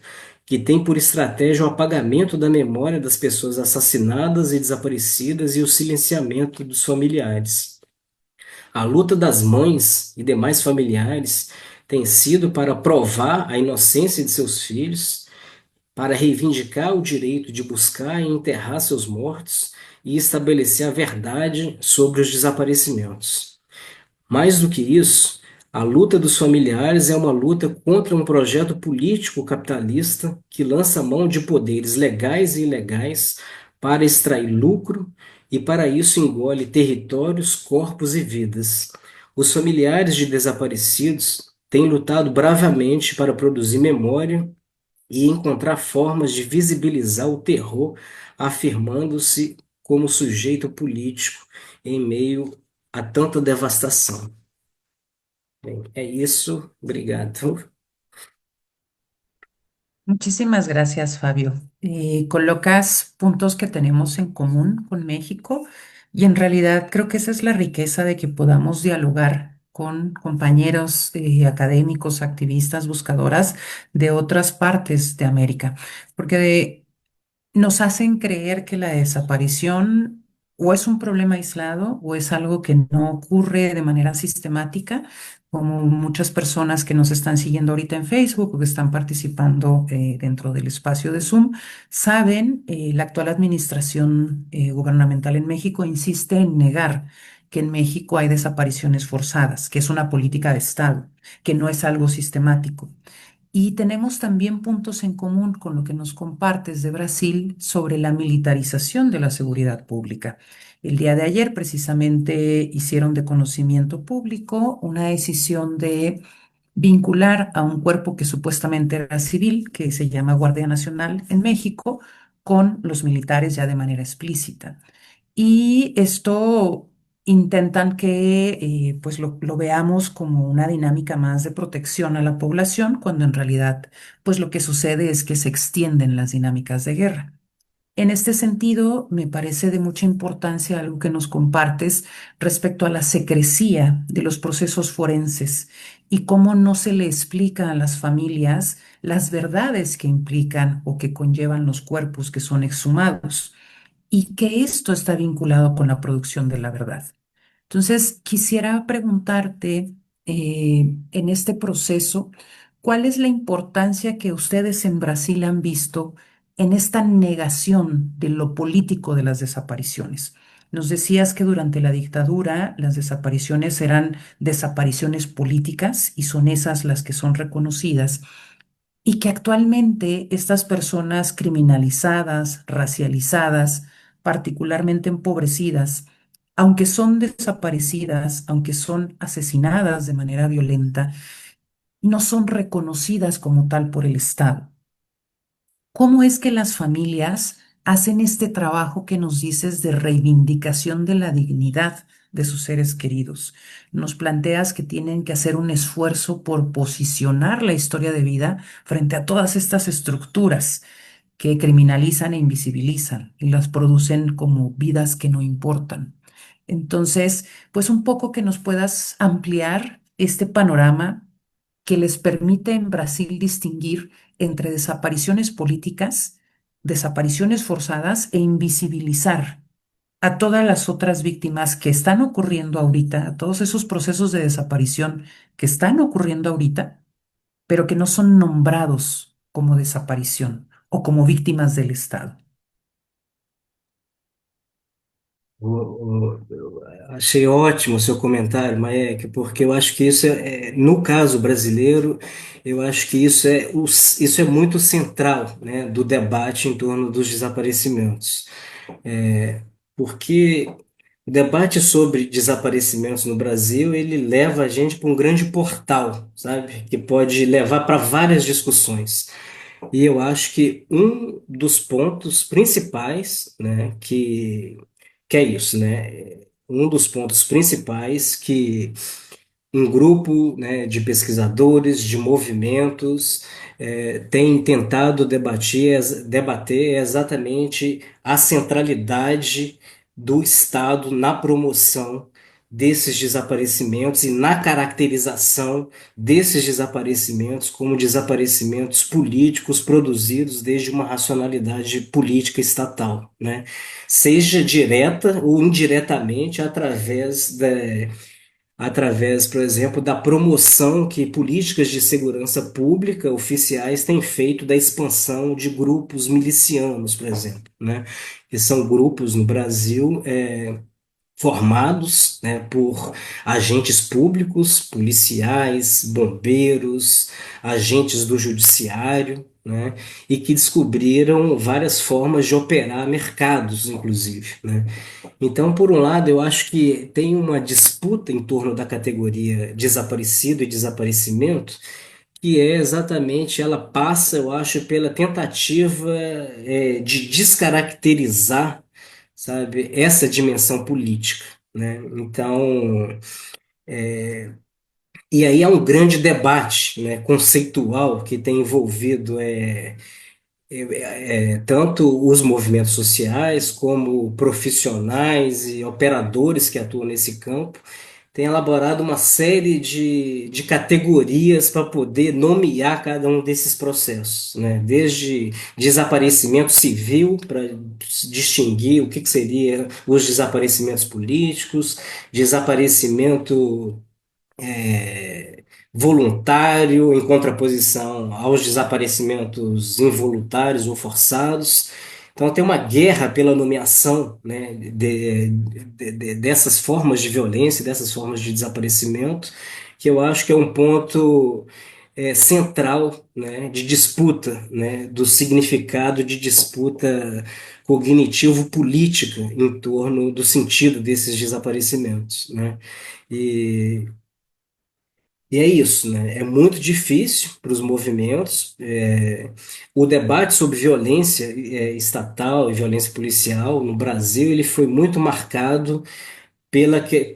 que tem por estratégia o apagamento da memória das pessoas assassinadas e desaparecidas e o silenciamento dos familiares. A luta das mães e demais familiares tem sido para provar a inocência de seus filhos, para reivindicar o direito de buscar e enterrar seus mortos e estabelecer a verdade sobre os desaparecimentos. Mais do que isso, a luta dos familiares é uma luta contra um projeto político capitalista que lança mão de poderes legais e ilegais para extrair lucro e, para isso, engole territórios, corpos e vidas. Os familiares de desaparecidos têm lutado bravamente para produzir memória e encontrar formas de visibilizar o terror, afirmando-se como sujeito político em meio a tanta devastação. Bem, é isso. Obrigado. Muchísimas gracias, Fabio. Colocas puntos que tenemos en común con México y en realidad creo que esa es la riqueza de que podamos dialogar con compañeros académicos, activistas, buscadoras de otras partes de América, porque nos hacen creer que la desaparición o es un problema aislado o es algo que no ocurre de manera sistemática, como muchas personas que nos están siguiendo ahorita en Facebook o que están participando dentro del espacio de Zoom, saben, la actual administración gubernamental en México insiste en negar que en México hay desapariciones forzadas, que es una política de Estado, que no es algo sistemático. Y tenemos también puntos en común con lo que nos compartes de Brasil sobre la militarización de la seguridad pública. El día de ayer precisamente hicieron de conocimiento público una decisión de vincular a un cuerpo que supuestamente era civil, que se llama Guardia Nacional en México, con los militares ya de manera explícita. Y esto intentan que pues lo veamos como una dinámica más de protección a la población, cuando en realidad pues lo que sucede es que se extienden las dinámicas de guerra. En este sentido, me parece de mucha importancia algo que nos compartes respecto a la secrecía de los procesos forenses y cómo no se le explica a las familias las verdades que implican o que conllevan los cuerpos que son exhumados y que esto está vinculado con la producción de la verdad. Entonces, quisiera preguntarte en este proceso, ¿cuál es la importancia que ustedes en Brasil han visto en esta negación de lo político de las desapariciones? Nos decías que durante la dictadura las desapariciones eran desapariciones políticas y son esas las que son reconocidas y que actualmente estas personas criminalizadas, racializadas, particularmente empobrecidas, aunque son desaparecidas, aunque son asesinadas de manera violenta, no son reconocidas como tal por el Estado. ¿Cómo es que las familias hacen este trabajo que nos dices de reivindicación de la dignidad de sus seres queridos? Nos planteas que tienen que hacer un esfuerzo por posicionar la historia de vida frente a todas estas estructuras que criminalizan e invisibilizan y las producen como vidas que no importan. Entonces, pues un poco que nos puedas ampliar este panorama que les permite en Brasil distinguir entre desapariciones políticas, desapariciones forzadas e invisibilizar a todas las otras víctimas que están ocurriendo ahorita, a todos esos procesos de desaparición que están ocurriendo ahorita, pero que no son nombrados como desaparición o como víctimas del Estado. Achei ótimo o seu comentário, Maek, porque eu acho que isso no caso brasileiro, eu acho que isso é muito central, né, do debate em torno dos desaparecimentos. Porque o debate sobre desaparecimentos no Brasil, ele leva a gente para um grande portal, sabe? Que pode levar para várias discussões. E eu acho que um dos pontos principais, né, que é isso, né? Um dos pontos principais que um grupo, né, de pesquisadores, de movimentos, tem tentado debater exatamente a centralidade do Estado na promoção desses desaparecimentos e na caracterização desses desaparecimentos como desaparecimentos políticos produzidos desde uma racionalidade política estatal, né? Seja direta ou indiretamente através, por exemplo, da promoção que políticas de segurança pública oficiais têm feito da expansão de grupos milicianos, por exemplo, né? Que são grupos no Brasil formados, né, por agentes públicos, policiais, bombeiros, agentes do judiciário, né, e que descobriram várias formas de operar mercados, inclusive, né? Então, por um lado, eu acho que tem uma disputa em torno da categoria desaparecido e desaparecimento, que é exatamente, ela passa, eu acho, pela tentativa, de descaracterizar, sabe, essa dimensão política, né? Então, e aí é um grande debate, né, conceitual que tem envolvido tanto os movimentos sociais como profissionais e operadores que atuam nesse campo têm elaborado uma série de categorias para poder nomear cada um desses processos, né? Desde desaparecimento civil, para distinguir o que seria os desaparecimentos políticos, desaparecimento voluntário em contraposição aos desaparecimentos involuntários ou forçados. Então, tem uma guerra pela nomeação, né, dessas formas de violência, dessas formas de desaparecimento, que eu acho que é um ponto central, né, de disputa, né, do significado de disputa cognitivo-política em torno do sentido desses desaparecimentos, né? E e é isso, né? É muito difícil para os movimentos. O debate sobre violência estatal e violência policial no Brasil, ele foi muito marcado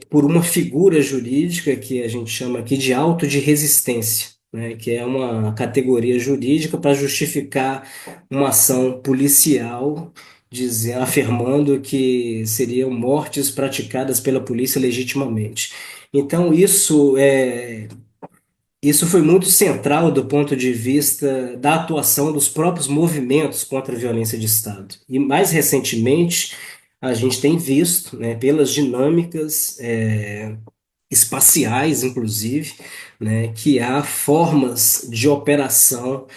por uma figura jurídica que a gente chama aqui de auto de resistência, né? Que é uma categoria jurídica para justificar uma ação policial, afirmando que seriam mortes praticadas pela polícia legitimamente. Então, isso foi muito central do ponto de vista da atuação dos próprios movimentos contra a violência de Estado. E mais recentemente, a gente tem visto, né, pelas dinâmicas espaciais, inclusive, né, que há formas de operação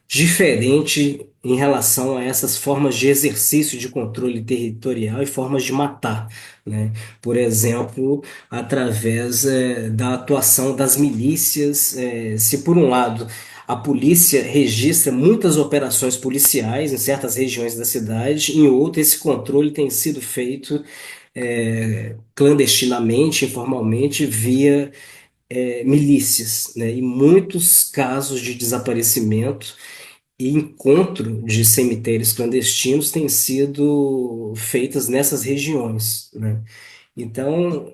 diferente em relação a essas formas de exercício de controle territorial e formas de matar, né? Por exemplo, através da atuação das milícias, se por um lado a polícia registra muitas operações policiais em certas regiões da cidade, em outra esse controle tem sido feito clandestinamente, informalmente, via milícias, né? E muitos casos de desaparecimento e encontro de cemitérios clandestinos têm sido feitas nessas regiões, né? Então,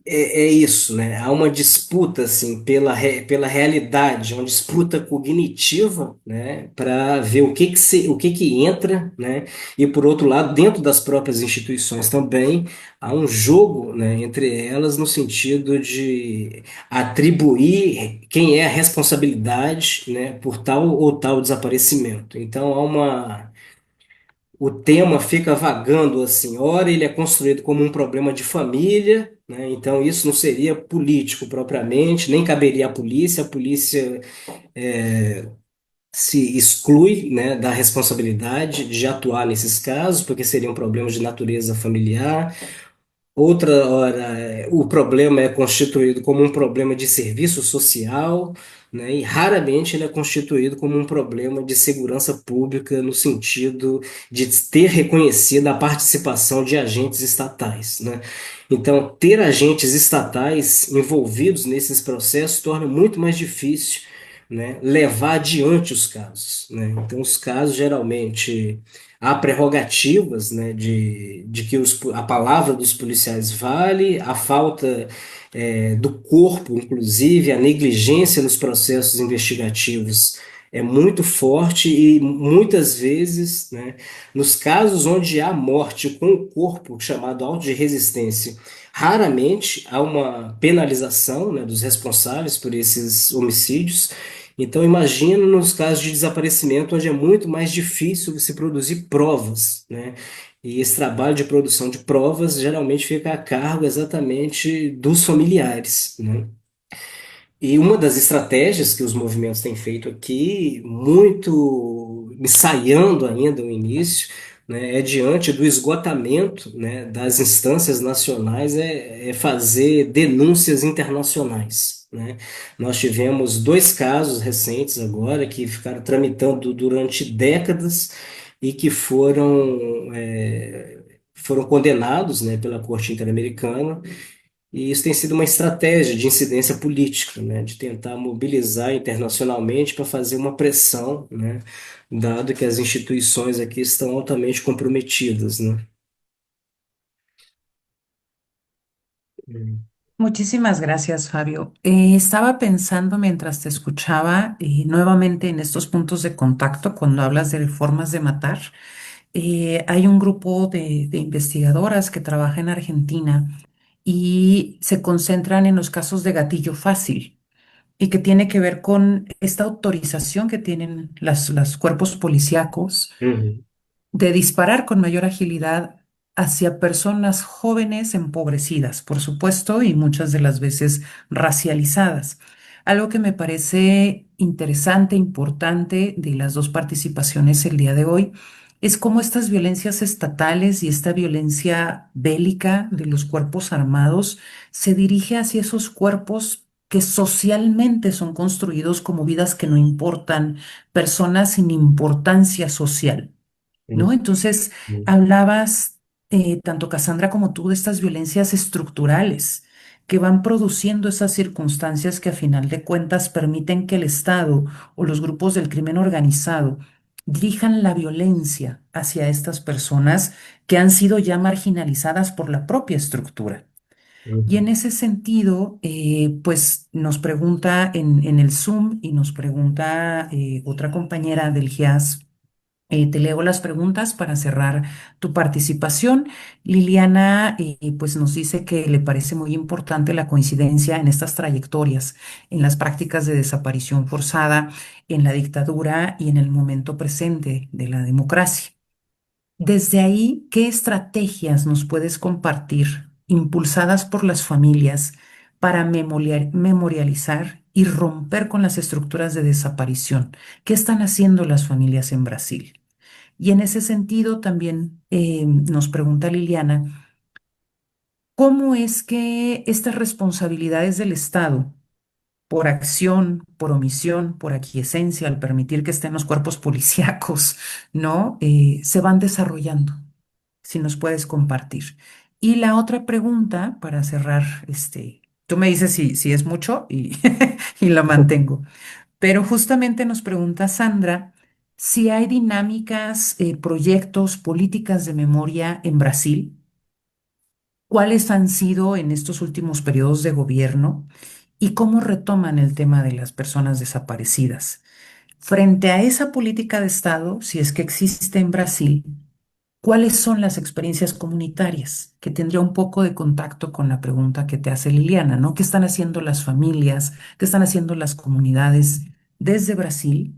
é isso, né? Há uma disputa assim pela realidade, uma disputa cognitiva, né? Para ver o que que entra, né? E por outro lado, dentro das próprias instituições também há um jogo, né? Entre elas no sentido de atribuir quem é a responsabilidade, né? Por tal ou tal desaparecimento. Então há uma o tema fica vagando assim. Ora, ele é construído como um problema de família, né? Então isso não seria político propriamente, nem caberia à polícia. A polícia se exclui, né, da responsabilidade de atuar nesses casos, porque seriam problemas de natureza familiar. Outra hora, o problema é constituído como um problema de serviço social, né, e raramente ele é constituído como um problema de segurança pública, no sentido de ter reconhecido a participação de agentes estatais, né? Então, ter agentes estatais envolvidos nesses processos torna muito mais difícil, né, levar adiante os casos, né? Então, os casos geralmente há prerrogativas, né, de que a palavra dos policiais vale, a falta do corpo, inclusive, a negligência nos processos investigativos é muito forte e muitas vezes, né, nos casos onde há morte com o corpo, chamado auto de resistência, raramente há uma penalização, né, dos responsáveis por esses homicídios. Então, imagina nos casos de desaparecimento, onde é muito mais difícil você produzir provas, né? E esse trabalho de produção de provas geralmente fica a cargo exatamente dos familiares, né? E uma das estratégias que os movimentos têm feito aqui, muito ensaiando ainda o início, né, é diante do esgotamento, né, das instâncias nacionais, é fazer denúncias internacionais, né? Nós tivemos dois casos recentes agora que ficaram tramitando durante décadas e que foram condenados, né, pela Corte Interamericana, e isso tem sido uma estratégia de incidência política, né, de tentar mobilizar internacionalmente para fazer uma pressão, né, dado que as instituições aqui estão altamente comprometidas, né. Hum. Muchísimas gracias, Fabio. Estaba pensando mientras te escuchaba nuevamente en estos puntos de contacto cuando hablas de formas de matar. Hay un grupo de investigadoras que trabaja en Argentina y se concentran en los casos de gatillo fácil y que tiene que ver con esta autorización que tienen los cuerpos policíacos Uhum. de disparar con mayor agilidad hacia personas jóvenes empobrecidas, por supuesto, y muchas de las veces racializadas. Algo que me parece interesante, importante de las dos participaciones el día de hoy, es cómo estas violencias estatales y esta violencia bélica de los cuerpos armados se dirige hacia esos cuerpos que socialmente son construidos como vidas que no importan, personas sin importancia social. ¿No? Entonces, Uhum. hablabas, tanto Cassandra como tú, de estas violencias estructurales que van produciendo esas circunstancias que a final de cuentas permiten que el Estado o los grupos del crimen organizado dirijan la violencia hacia estas personas que han sido ya marginalizadas por la propia estructura. Y en Uhum. ese sentido, pues nos pregunta en el Zoom y nos pregunta otra compañera del GIAS. Te leo las preguntas para cerrar tu participación. Liliana, pues nos dice que le parece muy importante la coincidencia en estas trayectorias, en las prácticas de desaparición forzada, en la dictadura y en el momento presente de la democracia. Desde ahí, ¿qué estrategias nos puedes compartir, impulsadas por las familias, para memorializar y romper con las estructuras de desaparición? ¿Qué están haciendo las familias en Brasil? Y en ese sentido también nos pregunta Liliana, ¿cómo es que estas responsabilidades del Estado, por acción, por omisión, por aquiescencia, al permitir que estén los cuerpos policíacos, ¿no? Se van desarrollando? Si nos puedes compartir. Y la otra pregunta, para cerrar, tú me dices si es mucho y, y la mantengo. Pero justamente nos pregunta Sandra si hay dinámicas, proyectos, políticas de memoria en Brasil, cuáles han sido en estos últimos periodos de gobierno y cómo retoman el tema de las personas desaparecidas. Frente a esa política de Estado, si es que existe en Brasil, ¿cuáles son las experiencias comunitarias? Que tendría un poco de contacto con la pregunta que te hace Liliana, ¿no? ¿Qué están haciendo las familias? ¿Qué están haciendo las comunidades desde Brasil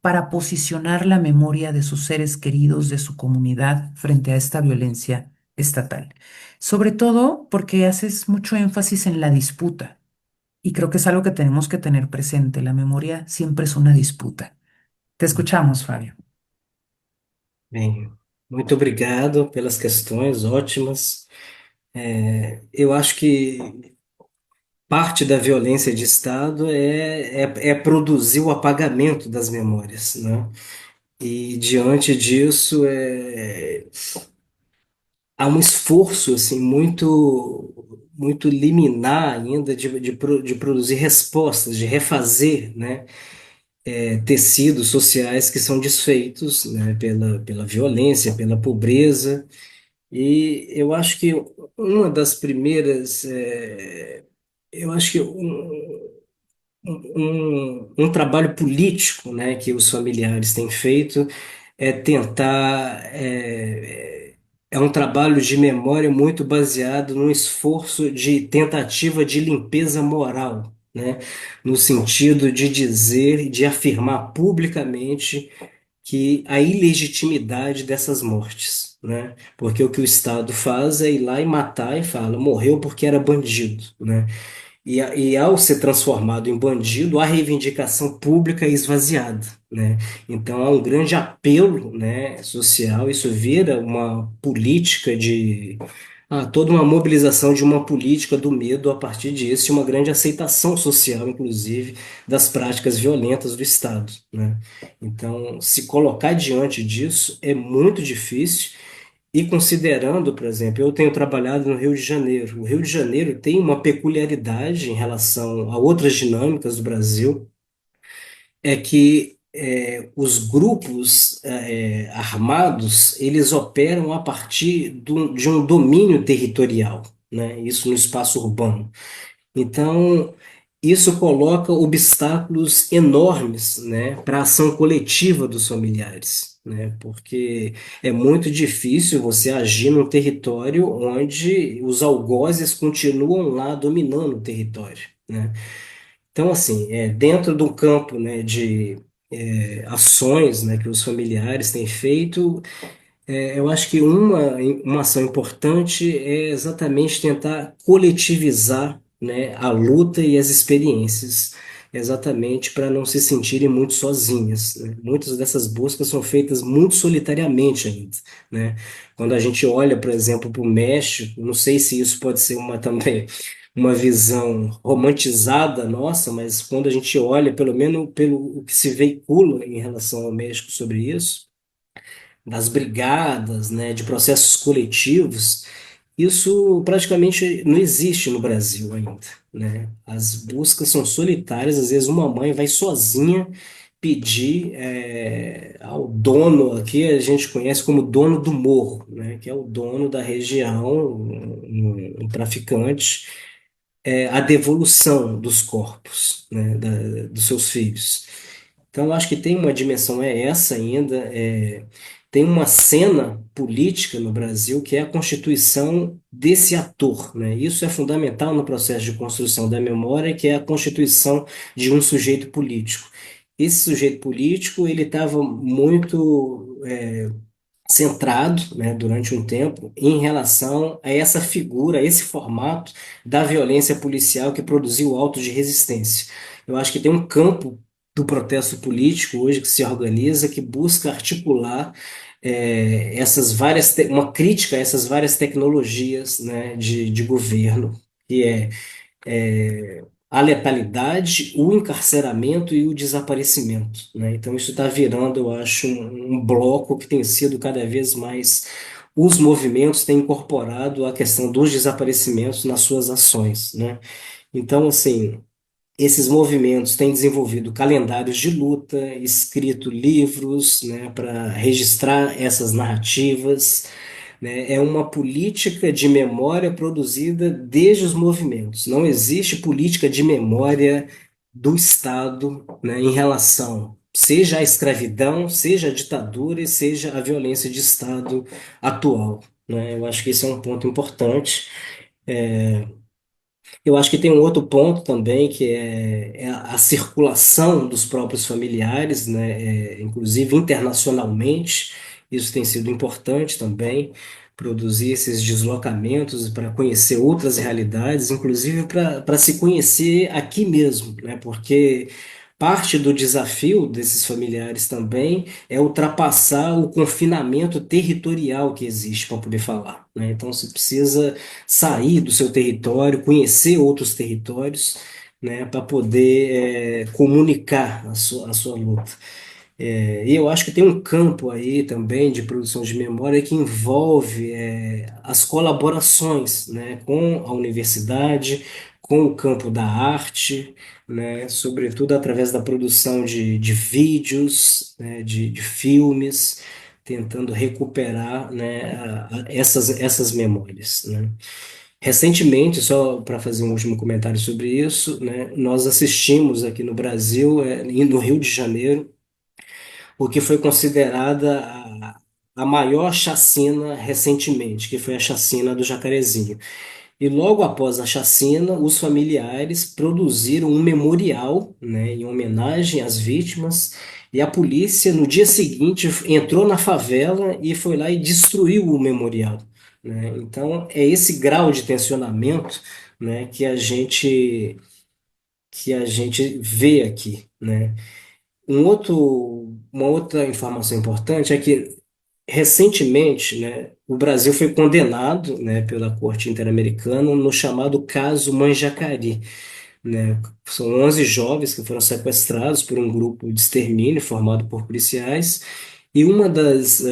para posicionar la memoria de sus seres queridos, de su comunidad frente a esta violencia estatal? Sobre todo porque haces mucho énfasis en la disputa y creo que es algo que tenemos que tener presente. La memoria siempre es una disputa. Te escuchamos, Fabio. Bem, muito obrigado pelas questões, ótimas. Eu acho que parte da violência de Estado é produzir o apagamento das memórias, né? E diante disso, há um esforço assim muito liminar ainda de produzir respostas, de refazer, né, tecidos sociais que são desfeitos, né, pela violência, pela pobreza. E eu acho que uma das primeiras, eu acho que um trabalho político, né, que os familiares têm feito é tentar. É um trabalho de memória muito baseado num esforço de tentativa de limpeza moral, né, no sentido de dizer, de afirmar publicamente que a ilegitimidade dessas mortes, né? Porque o que o Estado faz é ir lá e matar e fala, morreu porque era bandido, né? E ao ser transformado em bandido, a reivindicação pública é esvaziada, né? Então há um grande apelo, né, social, isso vira uma política toda uma mobilização de uma política do medo a partir disso, e uma grande aceitação social, inclusive, das práticas violentas do Estado, né? Então, se colocar diante disso é muito difícil. E considerando, por exemplo, eu tenho trabalhado no Rio de Janeiro. O Rio de Janeiro tem uma peculiaridade em relação a outras dinâmicas do Brasil, é que os grupos armados, eles operam a partir de um domínio territorial, né? Isso no espaço urbano. Então, isso coloca obstáculos enormes, né, para a ação coletiva dos familiares, né, porque é muito difícil você agir num território onde os algozes continuam lá dominando o território, né? Então, assim, dentro do campo, né, de ações, né, que os familiares têm feito, eu acho que uma ação importante é exatamente tentar coletivizar, né, a luta e as experiências, exatamente para não se sentirem muito sozinhas, né? Muitas dessas buscas são feitas muito solitariamente ainda, né? Quando a gente olha, por exemplo, para o México, não sei se isso pode ser uma também uma visão romantizada nossa, mas quando a gente olha, pelo menos pelo o que se veicula em relação ao México sobre isso, das brigadas, né, de processos coletivos, isso praticamente não existe no Brasil ainda, né? As buscas são solitárias, às vezes uma mãe vai sozinha pedir ao dono, aqui a gente conhece como dono do morro, né, que é o dono da região, um traficante, a devolução dos corpos, né, dos seus filhos. Então, eu acho que tem uma dimensão, essa ainda, tem uma cena política no Brasil que é a constituição desse ator, né? Isso é fundamental no processo de construção da memória, que é a constituição de um sujeito político. Esse sujeito político, ele estava muito centrado, né, durante um tempo em relação a essa figura, a esse formato da violência policial que produziu o auto de resistência. Eu acho que tem um campo do protesto político hoje que se organiza, que busca articular uma crítica a essas várias tecnologias, né, de governo, que a letalidade, o encarceramento e o desaparecimento, né? Então, isso está virando, eu acho, um bloco que tem sido cada vez mais. Os movimentos têm incorporado a questão dos desaparecimentos nas suas ações, né? Então, assim, esses movimentos têm desenvolvido calendários de luta, escrito livros, né, para registrar essas narrativas, né? É uma política de memória produzida desde os movimentos. Não existe política de memória do Estado, né, em relação, seja à escravidão, seja à ditadura e seja à violência de Estado atual, né? Eu acho que esse é um ponto importante. Eu acho que tem um outro ponto também, que é a circulação dos próprios familiares, né, inclusive internacionalmente. Isso tem sido importante também, produzir esses deslocamentos para conhecer outras realidades, inclusive para se conhecer aqui mesmo, né, porque parte do desafio desses familiares também é ultrapassar o confinamento territorial que existe para poder falar, né? Então, você precisa sair do seu território, conhecer outros territórios, né, para poder comunicar a sua luta. E eu acho que tem um campo aí também de produção de memória que envolve as colaborações, né, com a universidade, com o campo da arte, né, sobretudo através da produção de vídeos, né, de filmes, tentando recuperar, né, essas memórias, né. Recentemente, só para fazer um último comentário sobre isso, né, nós assistimos aqui no Brasil, e no Rio de Janeiro, o que foi considerada a maior chacina recentemente, que foi a chacina do Jacarezinho. E logo após a chacina, os familiares produziram um memorial, né, em homenagem às vítimas, e a polícia, no dia seguinte, entrou na favela e foi lá e destruiu o memorial, né? Então, é esse grau de tensionamento, né, que a gente vê aqui, né? Uma outra informação importante é que, recentemente, né, o Brasil foi condenado, né, pela Corte Interamericana no chamado caso Manjacari, né? São 11 jovens que foram sequestrados por um grupo de extermínio formado por policiais, e uma das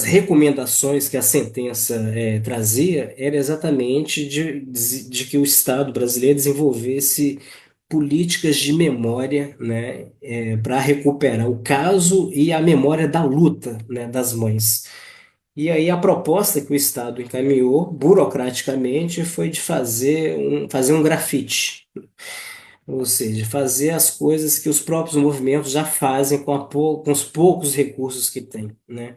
recomendações que a sentença trazia era exatamente de que o Estado brasileiro desenvolvesse políticas de memória, né, para recuperar o caso e a memória da luta, né, das mães. E aí a proposta que o Estado encaminhou, burocraticamente, foi de fazer um grafite, ou seja, fazer as coisas que os próprios movimentos já fazem com os poucos recursos que têm, né?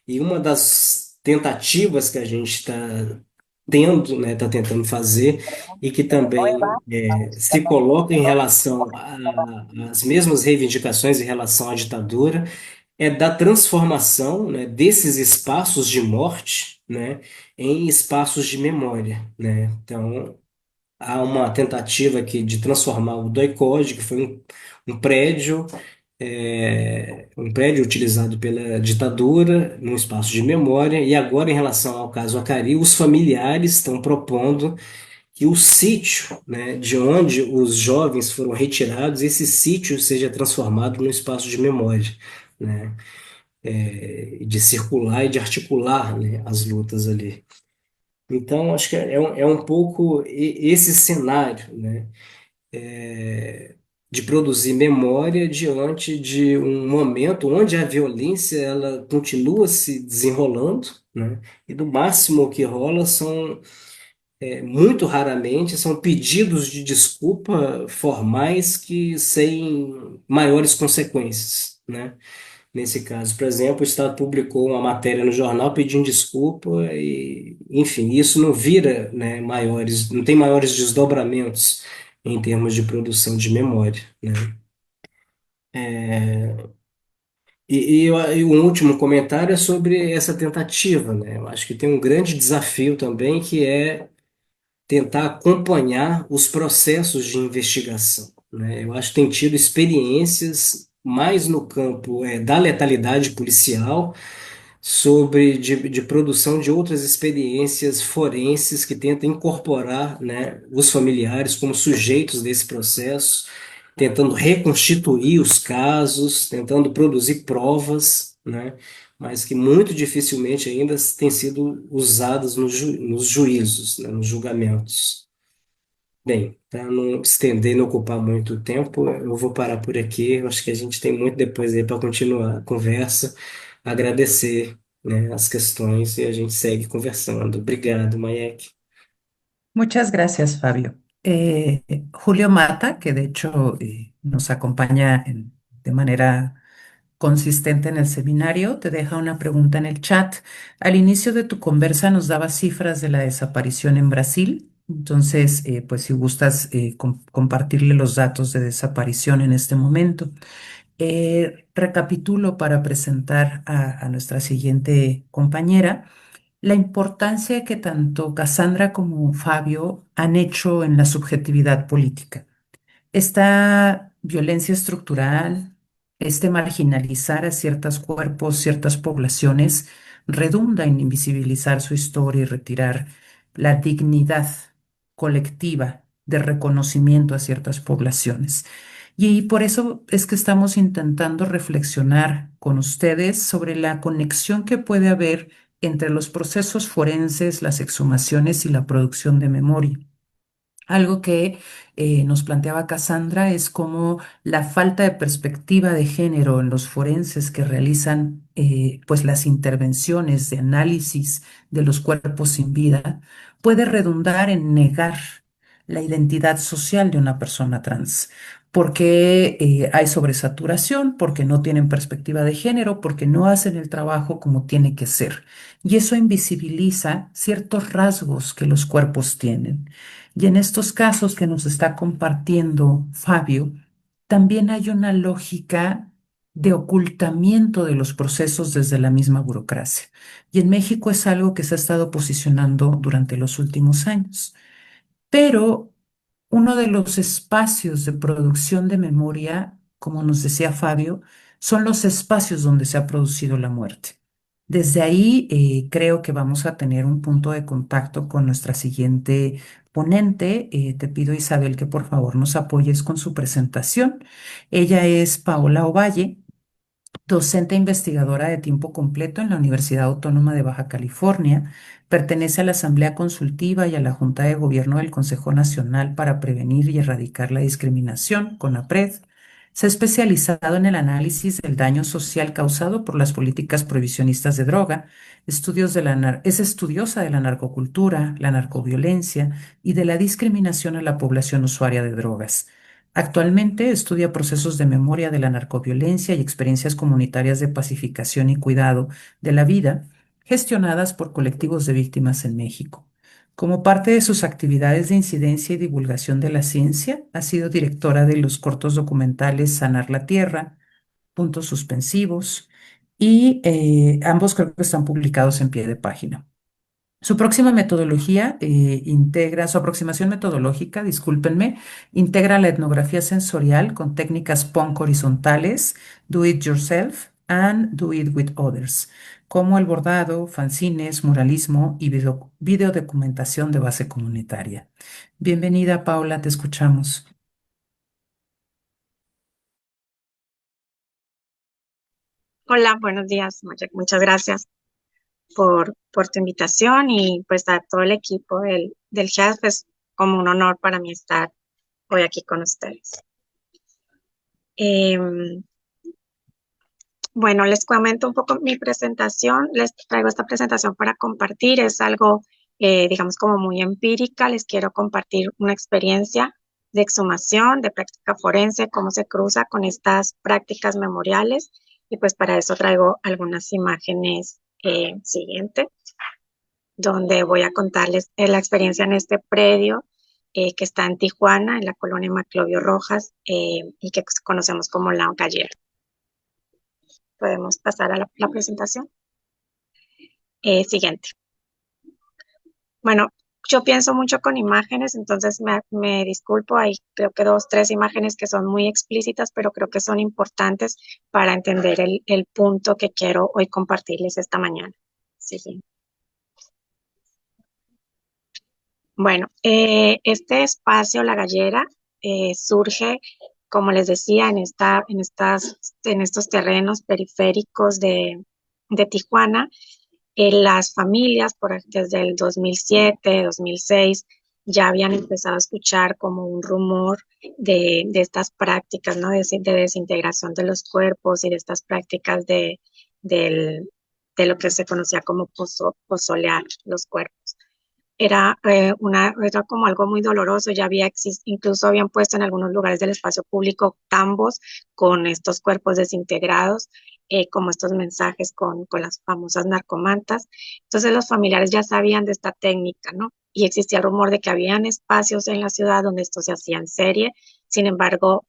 E uma das tentativas que a gente está tendo, né, está tentando fazer, e que também se coloca em relação às mesmas reivindicações em relação à ditadura, é da transformação, né, desses espaços de morte, né, em espaços de memória, né? Então, há uma tentativa aqui de transformar o DOI-CODE, que foi um prédio utilizado pela ditadura, num espaço de memória, e agora, em relação ao caso Acari, os familiares estão propondo que o sítio, né, de onde os jovens foram retirados, esse sítio seja transformado num espaço de memória, né, de circular e de articular, né, as lutas ali. Então, acho que é um pouco esse cenário, né, de produzir memória diante de um momento onde a violência ela continua se desenrolando, né, e do máximo que rola muito raramente, são pedidos de desculpa formais que sem maiores consequências, né? Nesse caso, por exemplo, o Estado publicou uma matéria no jornal pedindo desculpa e, enfim, isso não vira, né, não tem maiores desdobramentos em termos de produção de memória, né? E um último comentário é sobre essa tentativa, né? Eu acho que tem um grande desafio também, que é tentar acompanhar os processos de investigação, né? Eu acho que tem tido experiências mais no campo da letalidade policial, de produção de outras experiências forenses que tentam incorporar, né, os familiares como sujeitos desse processo, tentando reconstituir os casos, tentando produzir provas, né? mas que muito dificilmente ainda têm sido usadas nos juízos, né, nos julgamentos. Bem, para não estender e não ocupar muito tempo, eu vou parar por aqui. Eu acho que a gente tem muito depois aí para continuar a conversa. Agradecer, né, as questões e a gente segue conversando. Obrigado, Mayek. Muchas gracias, Fabio. Julio Mata, que de hecho nos acompaña de manera consistente en el seminario, te deja una pregunta en el chat. Al inicio de tu conversa nos daba cifras de la desaparición en Brasil. Entonces, pues si gustas compartirle los datos de desaparición en este momento. Recapitulo para presentar a nuestra siguiente compañera la importancia que tanto Cassandra como Fabio han hecho en la subjetividad política. Esta violencia estructural, este marginalizar a ciertos cuerpos, ciertas poblaciones, redunda en invisibilizar su historia y retirar la dignidad colectiva de reconocimiento a ciertas poblaciones. Y por eso es que estamos intentando reflexionar con ustedes sobre la conexión que puede haber entre los procesos forenses, las exhumaciones y la producción de memoria. Algo que nos planteaba Cassandra es cómo la falta de perspectiva de género en los forenses que realizan pues las intervenciones de análisis de los cuerpos sin vida puede redundar en negar la identidad social de una persona trans, porque hay sobresaturación, porque no tienen perspectiva de género, porque no hacen el trabajo como tiene que ser. Y eso invisibiliza ciertos rasgos que los cuerpos tienen. Y en estos casos que nos está compartiendo Fabio, también hay una lógica de ocultamiento de los procesos desde la misma burocracia. Y en México es algo que se ha estado posicionando durante los últimos años. Pero uno de los espacios de producción de memoria, como nos decía Fabio, son los espacios donde se ha producido la muerte. Desde ahí creo que vamos a tener un punto de contacto con nuestra siguiente ponente. Te pido, Isabel, que por favor nos apoyes con su presentación. Ella es Paola Ovalle, docente investigadora de tiempo completo en la Universidad Autónoma de Baja California. Pertenece a la Asamblea Consultiva y a la Junta de Gobierno del Consejo Nacional para Prevenir y Erradicar la Discriminación, CONAPRED. Se ha especializado en el análisis del daño social causado por las políticas prohibicionistas de droga. Es estudiosa de la narcocultura, la narcoviolencia y de la discriminación a la población usuaria de drogas. Actualmente estudia procesos de memoria de la narcoviolencia y experiencias comunitarias de pacificación y cuidado de la vida gestionadas por colectivos de víctimas en México. Como parte de sus actividades de incidencia y divulgación de la ciencia, ha sido directora de los cortos documentales Sanar la Tierra, Puntos Suspensivos, y ambos creo que están publicados en pie de página. Su próxima metodología su aproximación metodológica, discúlpenme, integra la etnografía sensorial con técnicas punk horizontales, do it yourself and do it with others, como el bordado, fanzines, muralismo y videodocumentación de base comunitaria. Bienvenida, Paula, te escuchamos. Hola, buenos días, muchas gracias por tu invitación y pues a todo el equipo del GEAS, pues como un honor para mí estar hoy aquí con ustedes. Bueno, les comento un poco mi presentación, les traigo esta presentación para compartir, es algo, digamos, como muy empírica, les quiero compartir una experiencia de exhumación, de práctica forense, cómo se cruza con estas prácticas memoriales y pues para eso traigo algunas imágenes siguientes, donde voy a contarles la experiencia en este predio que está en Tijuana, en la colonia Maclovio Rojas y que conocemos como La Gallera. Podemos pasar a la presentación. Siguiente. Bueno, yo pienso mucho con imágenes, entonces me disculpo, hay creo que 2, 3 imágenes que son muy explícitas, pero creo que son importantes para entender el punto que quiero hoy compartirles esta mañana. Siguiente. Bueno, este espacio, La Gallera, surge, como les decía, en estos terrenos periféricos de de Tijuana, las familias desde el 2007, 2006, ya habían empezado a escuchar como un rumor de estas prácticas, ¿no? De desintegración de los cuerpos y de estas prácticas del- de lo que se conocía como pozolear los cuerpos. Era como algo muy doloroso, incluso habían puesto en algunos lugares del espacio público tambos con estos cuerpos desintegrados, como estos mensajes con las famosas narcomantas. Entonces los familiares ya sabían de esta técnica, ¿no? Y existía el rumor de que habían espacios en la ciudad donde esto se hacía en serie. Sin embargo,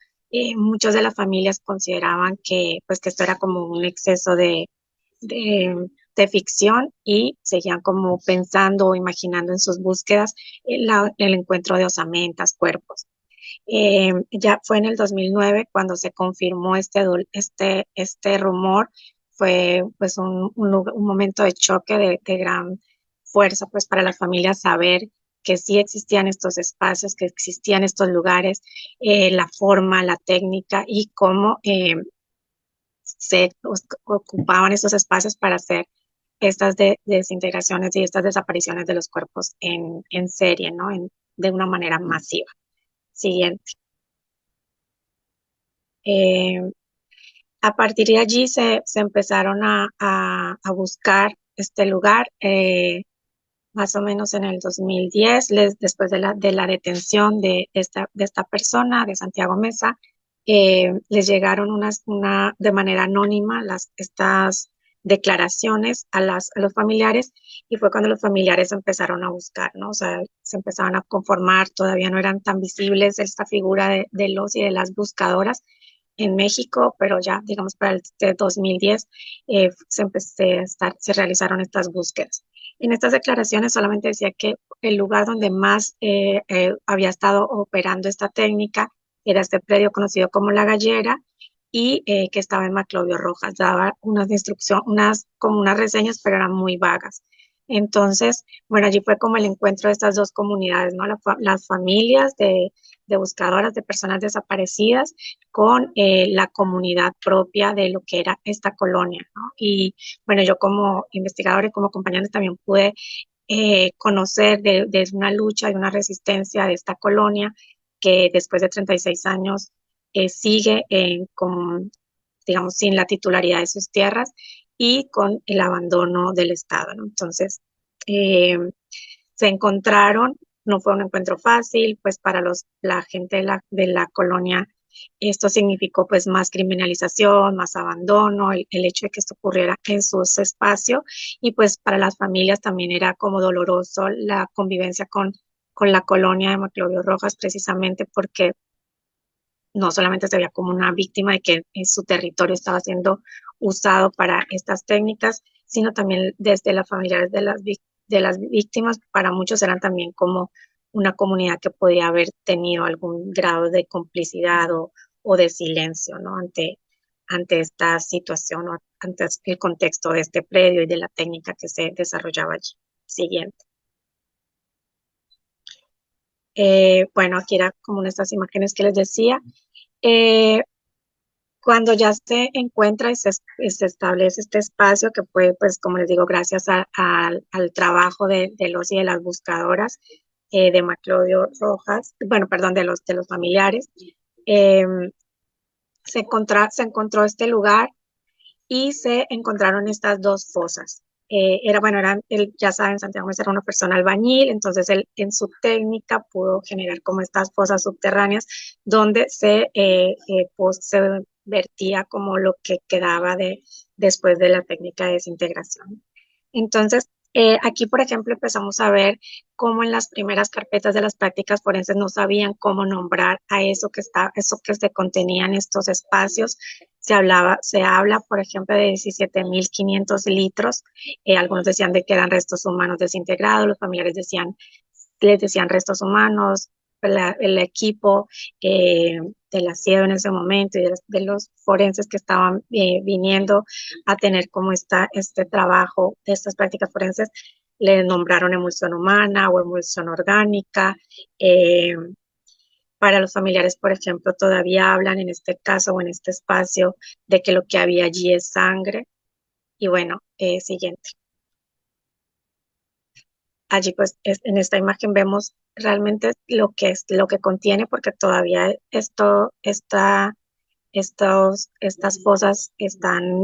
muchas de las familias consideraban pues, que esto era como un exceso de ficción y seguían como pensando o imaginando en sus búsquedas el encuentro de osamentas, cuerpos. Ya fue en el 2009 cuando se confirmó este rumor. Fue pues un momento de choque de gran fuerza pues para las familias saber que sí existían estos espacios, que existían estos lugares, la forma, la técnica y cómo ocupaban estos espacios para hacer estas desintegraciones y estas desapariciones de los cuerpos en serie, ¿no? De una manera masiva. Siguiente. Eh, a partir de allí se empezaron a buscar este lugar, más o menos en el 2010, después de la detención de esta persona, de Santiago Mesa, les llegaron de manera anónima estas declaraciones a los familiares y fue cuando los familiares empezaron a buscar, ¿no? O sea, se empezaban a conformar, todavía no eran tan visibles esta figura de los y de las buscadoras en México, pero ya, digamos, para el de 2010 se realizaron estas búsquedas. En estas declaraciones solamente decía que el lugar donde más había estado operando esta técnica era este predio conocido como La Gallera y que estaba en Maclovio Rojas. Daba unas instrucciones, como unas reseñas, pero eran muy vagas. Entonces, bueno, allí fue como el encuentro de estas dos comunidades, ¿no? Las familias de buscadoras de personas desaparecidas con la comunidad propia de lo que era esta colonia, ¿no? Y bueno, yo como investigadora y como acompañante también pude conocer de una lucha, de una resistencia de esta colonia que después de 36 años sigue digamos, sin la titularidad de sus tierras y con el abandono del Estado, ¿no? Entonces, eh, se encontraron, no fue un encuentro fácil, pues para la gente de la colonia esto significó pues más criminalización, más abandono, el hecho de que esto ocurriera en sus espacios y pues para las familias también era como doloroso la convivencia con la colonia de Maclovio Rojas precisamente porque no solamente se veía como una víctima de que en su territorio estaba siendo usado para estas técnicas, sino también desde las familiares de las víctimas, para muchos eran también como una comunidad que podía haber tenido algún grado de complicidad o de silencio, ¿no? Ante esta situación o ante el contexto de este predio y de la técnica que se desarrollaba allí. Siguiente. Bueno, aquí era como estas imágenes que les decía. Eh, Cuando ya se encuentra y se establece este espacio que fue, pues, como les digo, gracias al trabajo de los y de las buscadoras de Maclovio Rojas, bueno, perdón, de los familiares, eh, se encontró este lugar y se encontraron estas dos fosas. Bueno, ya saben, Santiago Mesa era una persona albañil, entonces él en su técnica pudo generar como estas fosas subterráneas donde se vertía como lo que quedaba después de la técnica de desintegración. Entonces, aquí, por ejemplo, empezamos a ver cómo en las primeras carpetas de las prácticas forenses no sabían cómo nombrar a eso que se contenía en estos espacios. Se habla, por ejemplo, de 17.500 litros. Algunos decían de que eran restos humanos desintegrados, los familiares les decían restos humanos, el equipo del aseo en ese momento y de los forenses que estaban viniendo a tener como este trabajo de estas prácticas forenses, le nombraron emulsión humana o emulsión orgánica. Eh, para los familiares, por ejemplo, todavía hablan en este caso o en este espacio de que lo que había allí es sangre. Y bueno, Siguiente. Allí pues en esta imagen vemos realmente lo que contiene, porque todavía estas fosas están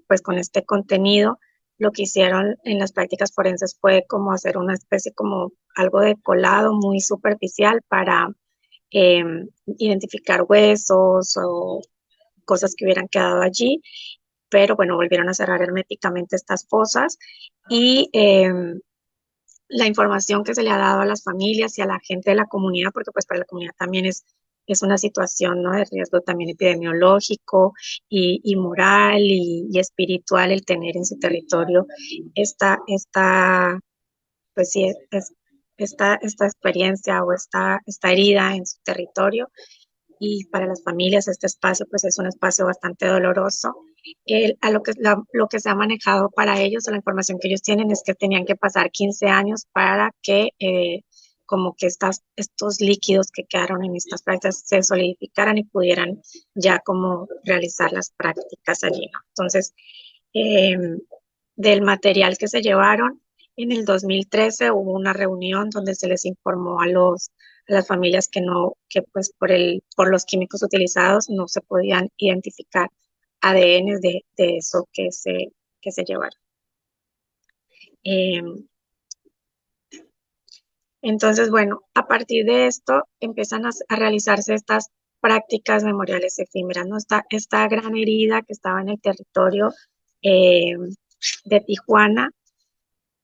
pues con este contenido. Lo que hicieron en las prácticas forenses fue como hacer una especie como algo de colado muy superficial para eh, identificar huesos o cosas que hubieran quedado allí, pero bueno, volvieron a cerrar herméticamente estas fosas y la información que se le ha dado a las familias y a la gente de la comunidad, porque pues para la comunidad también es una situación, ¿no?, de riesgo también epidemiológico y moral y espiritual el tener en su territorio pues sí, esta experiencia o esta herida en su territorio. Y para las familias este espacio pues es un espacio bastante doloroso. Lo que se ha manejado para ellos, o la información que ellos tienen, es que tenían que pasar 15 años para que como que estos líquidos que quedaron en estas prácticas se solidificaran y pudieran ya como realizar las prácticas allí, ¿no? Entonces, eh, del material que se llevaron, en el 2013 hubo una reunión donde se les informó a las familias que pues por los químicos utilizados no se podían identificar ADN de eso que se llevaron. Eh, entonces, bueno, a partir de esto empiezan a realizarse estas prácticas memoriales efímeras, ¿no? Esta gran herida que estaba en el territorio eh, de Tijuana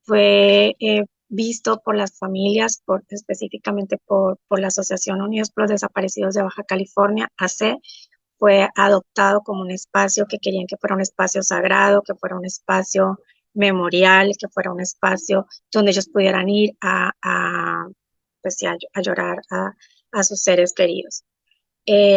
fue visto por las familias, específicamente por la Asociación Unidos por los Desaparecidos de Baja California, AC. Fue adoptado como un espacio que querían que fuera un espacio sagrado, que fuera un espacio memorial, que fuera un espacio donde ellos pudieran ir pues sí, a llorar a sus seres queridos.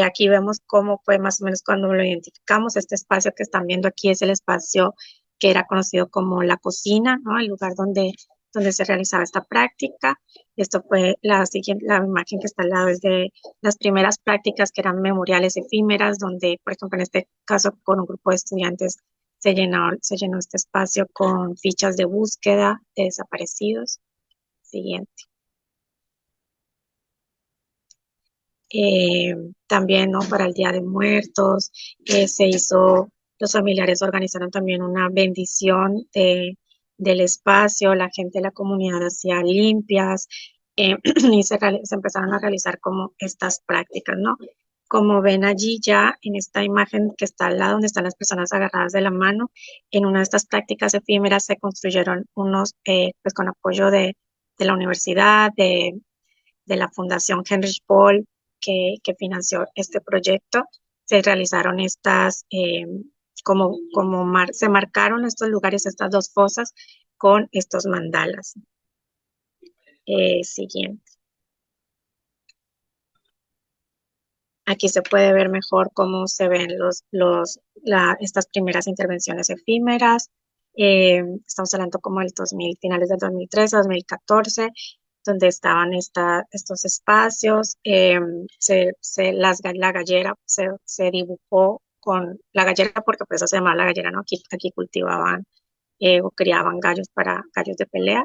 Aquí vemos cómo fue más o menos cuando lo identificamos. Este espacio que están viendo aquí es el espacio que era conocido como la cocina, ¿no?, el lugar donde se realizaba esta práctica. Esto fue la imagen que está al lado, es de las primeras prácticas que eran memoriales efímeras, donde, por ejemplo, en este caso, con un grupo de estudiantes se llenó este espacio con fichas de búsqueda de desaparecidos. Siguiente. También, ¿no?, para el Día de Muertos, los familiares organizaron también una bendición del espacio, la gente de la comunidad hacía limpias y se empezaron a realizar como estas prácticas, ¿no? Como ven allí ya en esta imagen que está al lado, donde están las personas agarradas de la mano, en una de estas prácticas efímeras se construyeron pues con apoyo de la universidad, de la Fundación Heinrich Böll, que financió este proyecto. Se realizaron se marcaron estos lugares, estas dos fosas, con estos mandalas. Siguiente. Aquí se puede ver mejor cómo se ven estas primeras intervenciones efímeras. Estamos hablando como del finales del 2013, 2014, donde estaban estos espacios. La gallera se dibujó con la gallera, porque por eso se llamaba la gallera, ¿no? Aquí cultivaban o criaban gallos de pelea.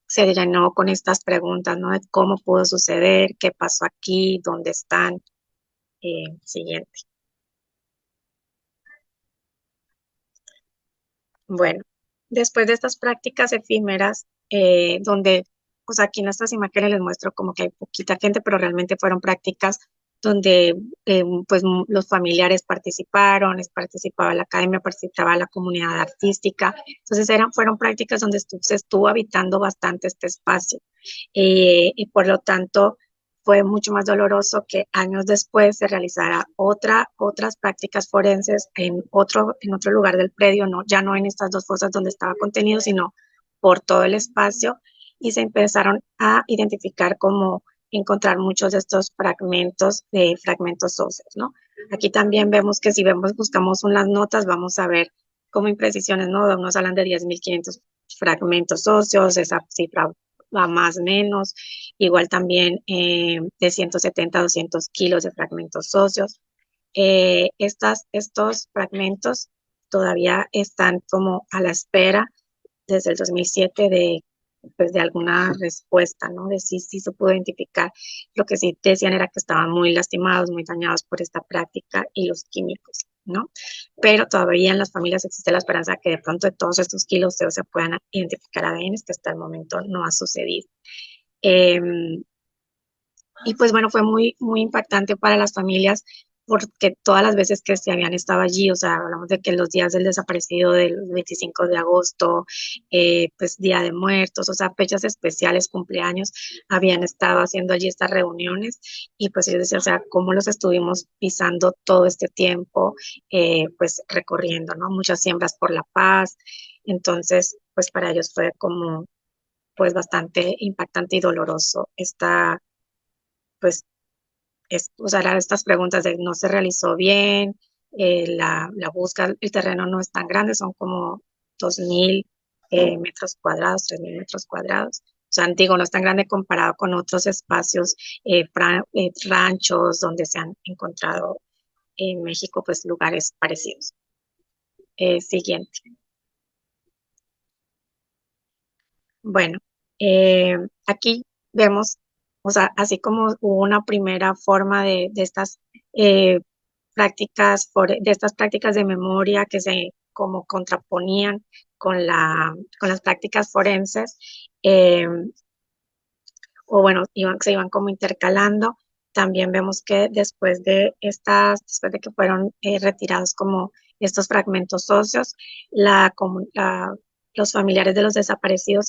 Se llenó con estas preguntas, ¿no?, de cómo pudo suceder, qué pasó aquí, dónde están. Siguiente. Bueno, después de estas prácticas efímeras, donde, pues aquí en estas imágenes les muestro como que hay poquita gente, pero realmente fueron prácticas donde pues los familiares participaron, participaba la academia, participaba la comunidad artística. Entonces fueron prácticas donde se estuvo habitando bastante este espacio. Y por lo tanto fue mucho más doloroso que años después se realizara otras prácticas forenses en otro lugar del predio, ya no en estas dos fosas donde estaba contenido, sino por todo el espacio, y se empezaron a identificar como encontrar muchos de estos fragmentos óseos, ¿no? Aquí también vemos que si buscamos unas notas, vamos a ver como imprecisiones, ¿no? Nos hablan de 10.500 fragmentos óseos, esa cifra va más o menos, igual también de 170 a 200 kilos de fragmentos óseos. Estos fragmentos todavía están como a la espera desde el 2007 pues, de alguna respuesta, ¿no? De si se pudo identificar. Lo que sí decían era que estaban muy lastimados, muy dañados por esta práctica y los químicos, ¿no? Pero todavía en las familias existe la esperanza que de pronto de todos estos kilos se puedan identificar ADNs, que hasta el momento no ha sucedido. Y pues bueno, fue muy impactante para las familias porque todas las veces que se habían estado allí, o sea, hablamos de que los días del desaparecido del 25 de agosto, pues Día de Muertos, o sea, fechas especiales, cumpleaños, habían estado haciendo allí estas reuniones y pues ellos decían, o sea, cómo los estuvimos pisando todo este tiempo, pues recorriendo, ¿no? Muchas siembras por la paz. Entonces, pues para ellos fue como, pues bastante impactante y doloroso esta pues usar estas preguntas de no se realizó bien, la búsqueda, el terreno no es tan grande, son como 2.000 metros cuadrados, 3.000 metros cuadrados. O sea, digo, no es tan grande comparado con otros espacios, ranchos donde se han encontrado en México, pues lugares parecidos. Siguiente. Bueno, aquí vemos, o sea, así como hubo una primera forma de estas eh, de estas prácticas de memoria que se como contraponían con las prácticas forenses, eh, o bueno, se iban como intercalando. También vemos que después de que fueron retirados como estos fragmentos óseos, los familiares de los desaparecidos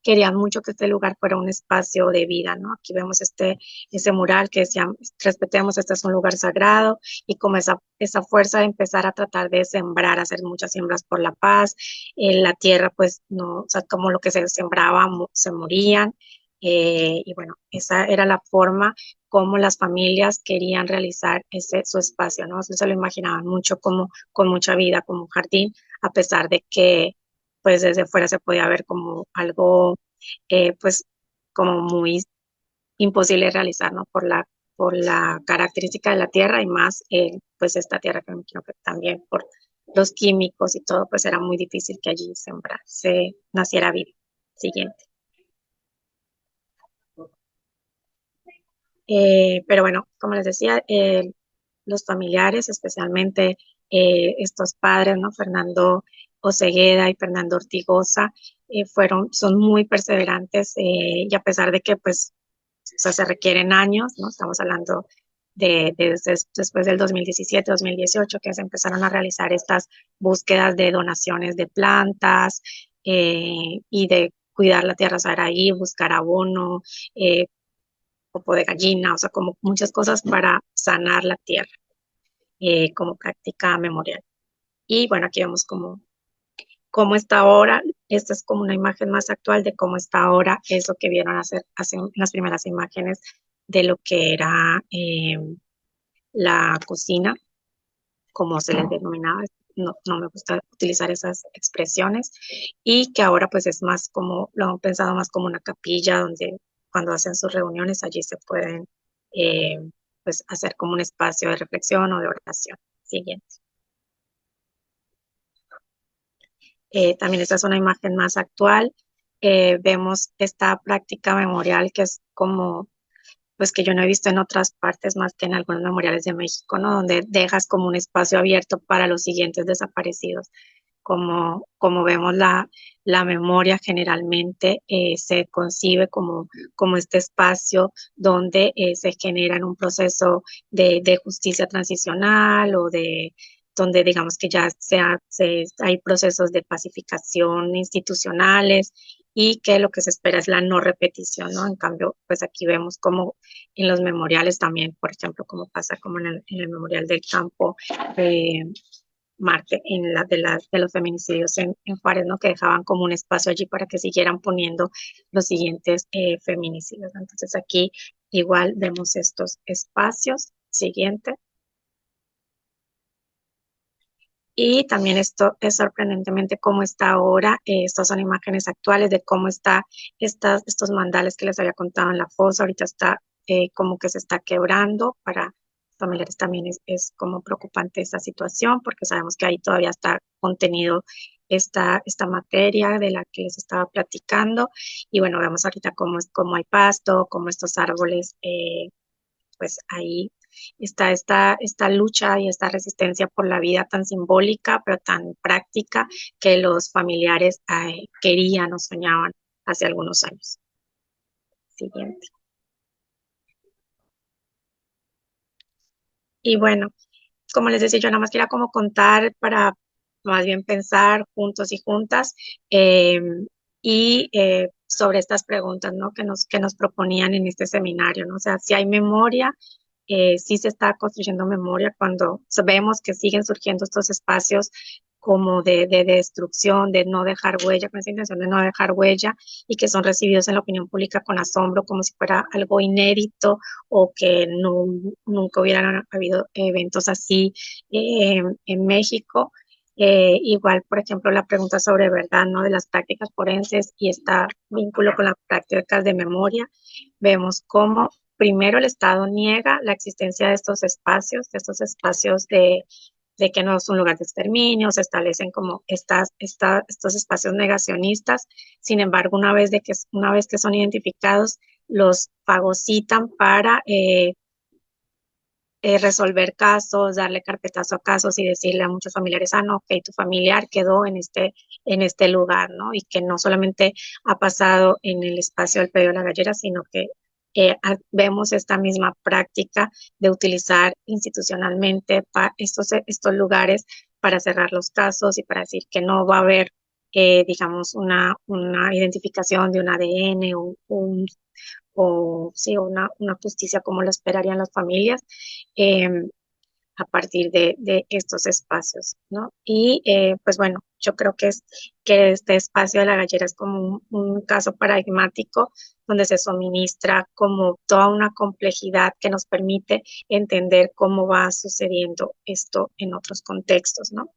querían mucho que este lugar fuera un espacio de vida, ¿no? Aquí vemos ese mural que decía, respetemos, este es un lugar sagrado, y como esa fuerza de empezar a tratar de sembrar, hacer muchas siembras por la paz, la tierra, pues, no, o sea, como lo que se sembraba, se morían, y bueno, esa era la forma como las familias querían realizar su espacio, ¿no? Se lo imaginaban mucho como con mucha vida, como un jardín, a pesar de que pues desde fuera se podía ver como algo pues como muy imposible de realizar, ¿no? Por la característica de la tierra y más pues esta tierra que me imagino que también por los químicos y todo, pues era muy difícil que allí naciera vida. Siguiente. Pero bueno, como les decía, los familiares, especialmente estos padres, ¿no? Fernando Osegueda y Fernando Ortigosa, son muy perseverantes, y a pesar de que pues o sea, se requieren años, ¿no? Estamos hablando después del 2017, 2018, que se empezaron a realizar estas búsquedas de donaciones de plantas, y de cuidar la tierra saharaui, buscar abono, popo de gallina, o sea, como muchas cosas para sanar la tierra, como práctica memorial. Y bueno, aquí vemos cómo está ahora. Esta es como una imagen más actual de cómo está ahora, es lo que vieron hacer las primeras imágenes de lo que era la cocina, como se les denominaba. No me gusta utilizar esas expresiones, y que ahora pues es más como, lo han pensado más como una capilla donde cuando hacen sus reuniones allí se pueden eh, pues hacer como un espacio de reflexión o de oración. Siguiente. También esta es una imagen más actual. Vemos esta práctica memorial que es como, pues que yo no he visto en otras partes más que en algunos memoriales de México, ¿no? Donde dejas como un espacio abierto para los siguientes desaparecidos. Como vemos la memoria generalmente se concibe como este espacio donde se genera en un proceso de justicia transicional, o donde digamos que ya hay procesos de pacificación institucionales, y que lo que se espera es la no repetición, ¿no? En cambio, pues aquí vemos como en los memoriales también, por ejemplo, como pasa como en el memorial del campo, Marte, de los feminicidios en Juárez, ¿no? Que dejaban como un espacio allí para que siguieran poniendo los siguientes feminicidios. Entonces aquí igual vemos estos espacios. Siguiente. Y también esto es sorprendentemente cómo está ahora. Estas son imágenes actuales de cómo está estos mandales que les había contado en la fosa. Ahorita está como que se está quebrando para familiares también es como preocupante esta situación porque sabemos que ahí todavía está contenido esta materia de la que les estaba platicando. Y bueno, vemos ahorita cómo hay pasto, cómo estos árboles, pues ahí está esta lucha y esta resistencia por la vida tan simbólica, pero tan práctica que los familiares querían o soñaban hace algunos años. Siguiente. Y bueno, como les decía, yo nada más quería como contar para más bien pensar juntos y juntas eh, sobre estas preguntas, ¿no? Que nos proponían en este seminario, ¿no? O sea, si hay memoria, sí se está construyendo memoria cuando vemos que siguen surgiendo estos espacios como de destrucción, de no dejar huella, con esa intención de no dejar huella y que son recibidos en la opinión pública con asombro, como si fuera algo inédito o que nunca hubieran habido eventos así en México. Igual, por ejemplo, la pregunta sobre verdad, ¿no? De las prácticas forenses y este vínculo con las prácticas de memoria, vemos cómo primero el Estado niega la existencia de estos espacios de que no es un lugar de exterminio, se establecen como estos espacios negacionistas. Sin embargo, una vez que son identificados, los fagocitan para resolver casos, darle carpetazo a casos y decirle a muchos familiares, no, ok, tu familiar quedó en este lugar, ¿no? Y que no solamente ha pasado en el espacio del predio de la Gallera, sino que vemos esta misma práctica de utilizar institucionalmente estos lugares para cerrar los casos y para decir que no va a haber, digamos, una identificación de un ADN o sí, una justicia como lo esperarían las familias eh, a partir de estos espacios, ¿no? Y pues bueno, yo creo que este espacio de la gallera es como un caso paradigmático donde se suministra como toda una complejidad que nos permite entender cómo va sucediendo esto en otros contextos, ¿no?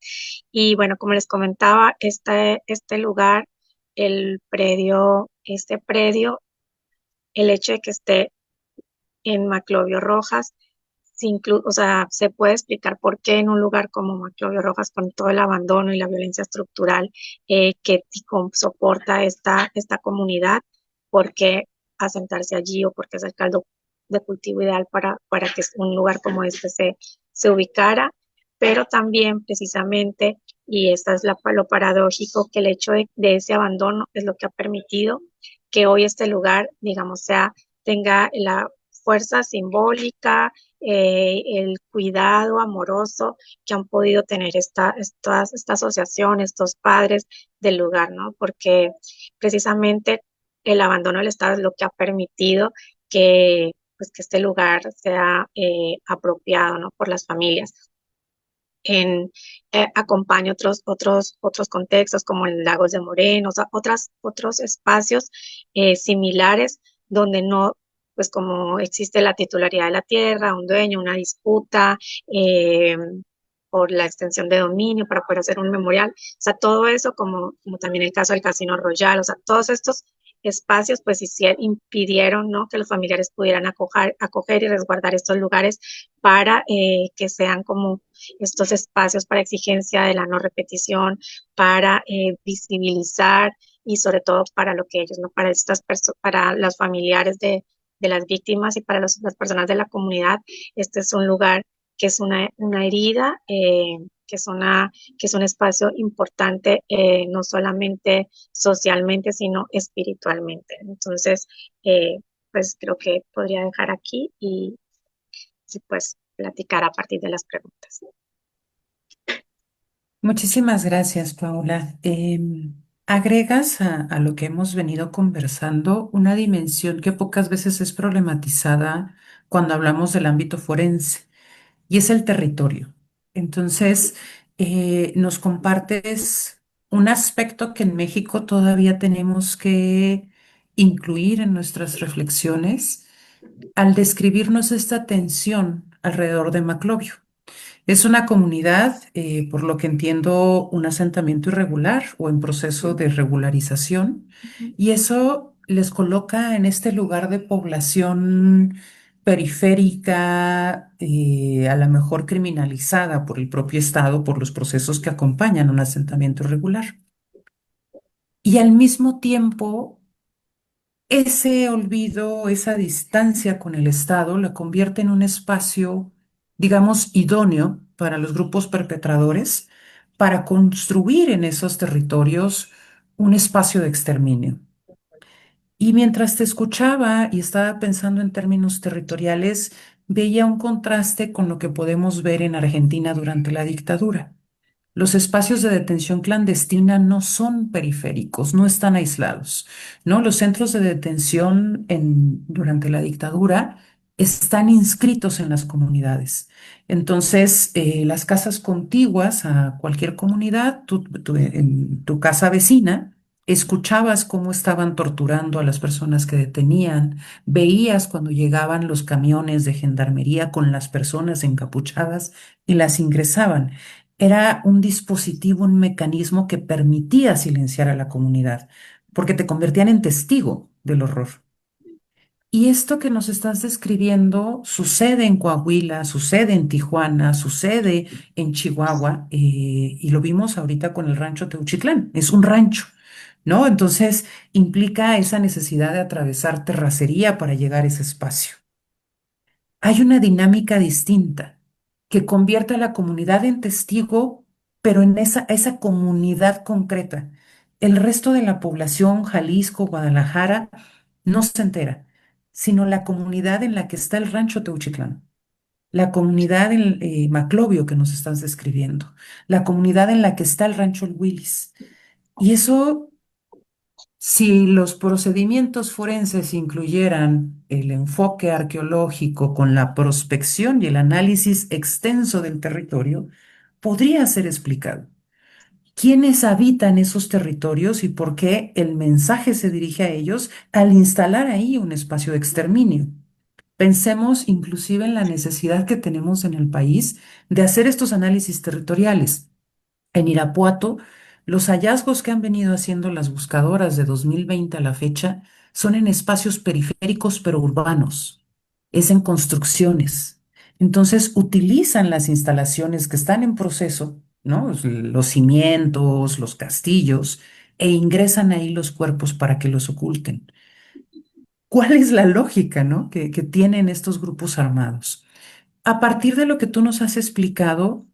Y bueno, como les comentaba, este lugar, este predio, el hecho de que esté en Maclovio Rojas, o sea, se puede explicar por qué en un lugar como Maclovio Rojas, con todo el abandono y la violencia estructural que soporta esta comunidad, por qué asentarse allí o por qué es el caldo de cultivo ideal para que un lugar como este se ubicara, pero también precisamente, y esta es lo paradójico, que el hecho de ese abandono es lo que ha permitido que hoy este lugar, digamos, tenga la fuerza simbólica, el cuidado amoroso que han podido tener esta asociación, estos padres del lugar, ¿no? Porque precisamente el abandono del Estado es lo que ha permitido pues, que este lugar sea apropiado, ¿no? Por las familias. Acompaña otros contextos como el Lagos de Moreno, o sea, otros espacios similares donde no, pues como existe la titularidad de la tierra, un dueño, una disputa eh, por la extensión de dominio para poder hacer un memorial, o sea, todo eso como también el caso del Casino Royal, o sea, todos estos espacios pues impidieron, ¿no? Que los familiares pudieran acoger y resguardar estos lugares para que sean como estos espacios para exigencia de la no repetición, para visibilizar y sobre todo para lo que ellos, ¿no? Para los familiares de las víctimas y para las personas de la comunidad, este es un lugar que es una herida, que es un espacio importante, no solamente socialmente, sino espiritualmente. Entonces, pues creo que podría dejar aquí y sí, pues platicar a partir de las preguntas. Muchísimas gracias, Paula. Agregas a lo que hemos venido conversando una dimensión que pocas veces es problematizada cuando hablamos del ámbito forense, y es el territorio. Entonces, nos compartes un aspecto que en México todavía tenemos que incluir en nuestras reflexiones al describirnos esta tensión alrededor de Maclovio. Es una comunidad, por lo que entiendo, un asentamiento irregular o en proceso de regularización, y eso les coloca en este lugar de población periférica, a lo mejor criminalizada por el propio Estado, por los procesos que acompañan un asentamiento irregular. Y al mismo tiempo, ese olvido, esa distancia con el Estado la convierte en un espacio, digamos, idóneo para los grupos perpetradores para construir en esos territorios un espacio de exterminio. Y mientras te escuchaba y estaba pensando en términos territoriales, veía un contraste con lo que podemos ver en Argentina durante la dictadura. Los espacios de detención clandestina no son periféricos, no están aislados, ¿no? Los centros de detención durante la dictadura están inscritos en las comunidades. Entonces, las casas contiguas a cualquier comunidad, en tu casa vecina, escuchabas cómo estaban torturando a las personas que detenían, veías cuando llegaban los camiones de gendarmería con las personas encapuchadas y las ingresaban. Era un dispositivo, un mecanismo que permitía silenciar a la comunidad, porque te convertían en testigo del horror. Y esto que nos estás describiendo sucede en Coahuila, sucede en Tijuana, sucede en Chihuahua, y lo vimos ahorita con el rancho Teuchitlán. Es un rancho, ¿no? Entonces implica esa necesidad de atravesar terracería para llegar a ese espacio. Hay una dinámica distinta que convierte a la comunidad en testigo, pero en esa comunidad concreta. El resto de la población, Jalisco, Guadalajara, no se entera, sino la comunidad en la que está el rancho Teuchitlán, la comunidad en Maclovio que nos estás describiendo, la comunidad en la que está el rancho El Willis. Y eso, si los procedimientos forenses incluyeran el enfoque arqueológico con la prospección y el análisis extenso del territorio, podría ser explicado. ¿Quiénes habitan esos territorios y por qué el mensaje se dirige a ellos al instalar ahí un espacio de exterminio? Pensemos inclusive en la necesidad que tenemos en el país de hacer estos análisis territoriales. En Irapuato, los hallazgos que han venido haciendo las buscadoras de 2020 a la fecha son en espacios periféricos pero urbanos, es en construcciones. Entonces utilizan las instalaciones que están en proceso, ¿no? Los cimientos, los castillos, e ingresan ahí los cuerpos para que los oculten. ¿Cuál es la lógica, ¿no? que tienen estos grupos armados? A partir de lo que tú nos has explicado,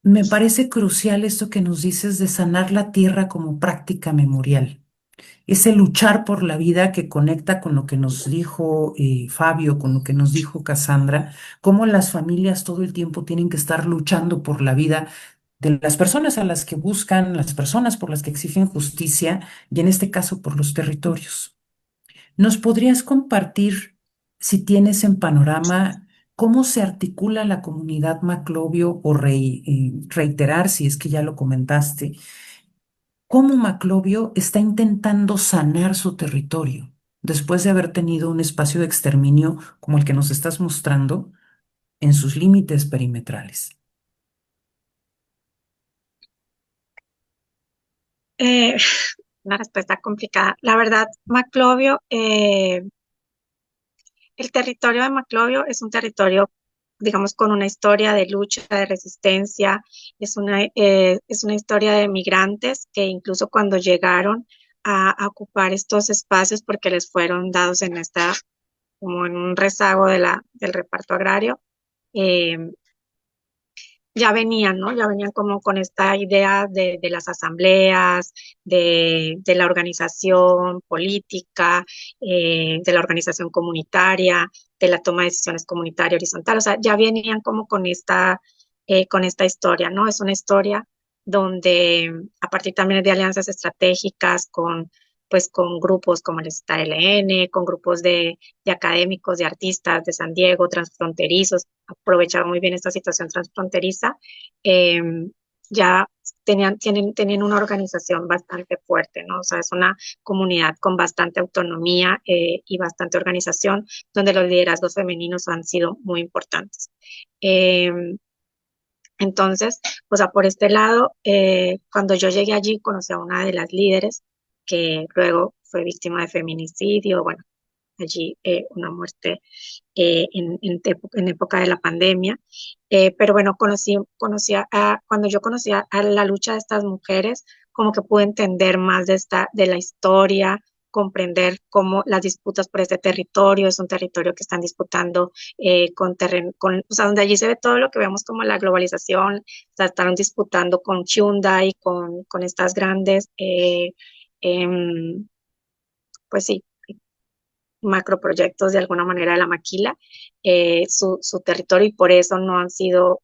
me parece crucial esto que nos dices de sanar la tierra como práctica memorial. Ese luchar por la vida que conecta con lo que nos dijo Fabio, con lo que nos dijo Cassandra, cómo las familias todo el tiempo tienen que estar luchando por la vida de las personas a las que buscan, las personas por las que exigen justicia y en este caso por los territorios. ¿Nos podrías compartir, si tienes en panorama, cómo se articula la comunidad Maclovio o reiterar, si es que ya lo comentaste, cómo Maclovio está intentando sanar su territorio después de haber tenido un espacio de exterminio como el que nos estás mostrando en sus límites perimetrales? Eh, una respuesta complicada. La verdad, Maclovio, el territorio de Maclovio es un territorio, digamos, con una historia de lucha, de resistencia, es una historia de migrantes que incluso cuando llegaron a ocupar estos espacios porque les fueron dados en como en un rezago del reparto agrario, eh, ya venían, ¿no? Ya venían como con esta idea de las asambleas, de la organización política, de la organización comunitaria, de la toma de decisiones comunitaria horizontal. O sea, ya venían como con esta historia, ¿no? Es una historia donde a partir también de alianzas estratégicas pues, con grupos como el STLN, con grupos de académicos, de artistas de San Diego, transfronterizos, aprovecharon muy bien esta situación transfronteriza, eh, ya tenían una organización bastante fuerte, ¿no? O sea, es una comunidad con bastante autonomía y bastante organización, donde los liderazgos femeninos han sido muy importantes. Eh, entonces, o sea, por este lado, cuando yo llegué allí, conocí a una de las líderes que luego fue víctima de feminicidio, bueno, allí una muerte en época de la pandemia. Pero bueno, cuando yo conocía a la lucha de estas mujeres, como que pude entender más de la historia, comprender cómo las disputas por este territorio, es un territorio que están disputando o sea, donde allí se ve todo lo que vemos como la globalización, o sea, están disputando con Hyundai, con estas grandes, em, pues sí, macroproyectos de alguna manera de la maquila, su territorio, y por eso no ha sido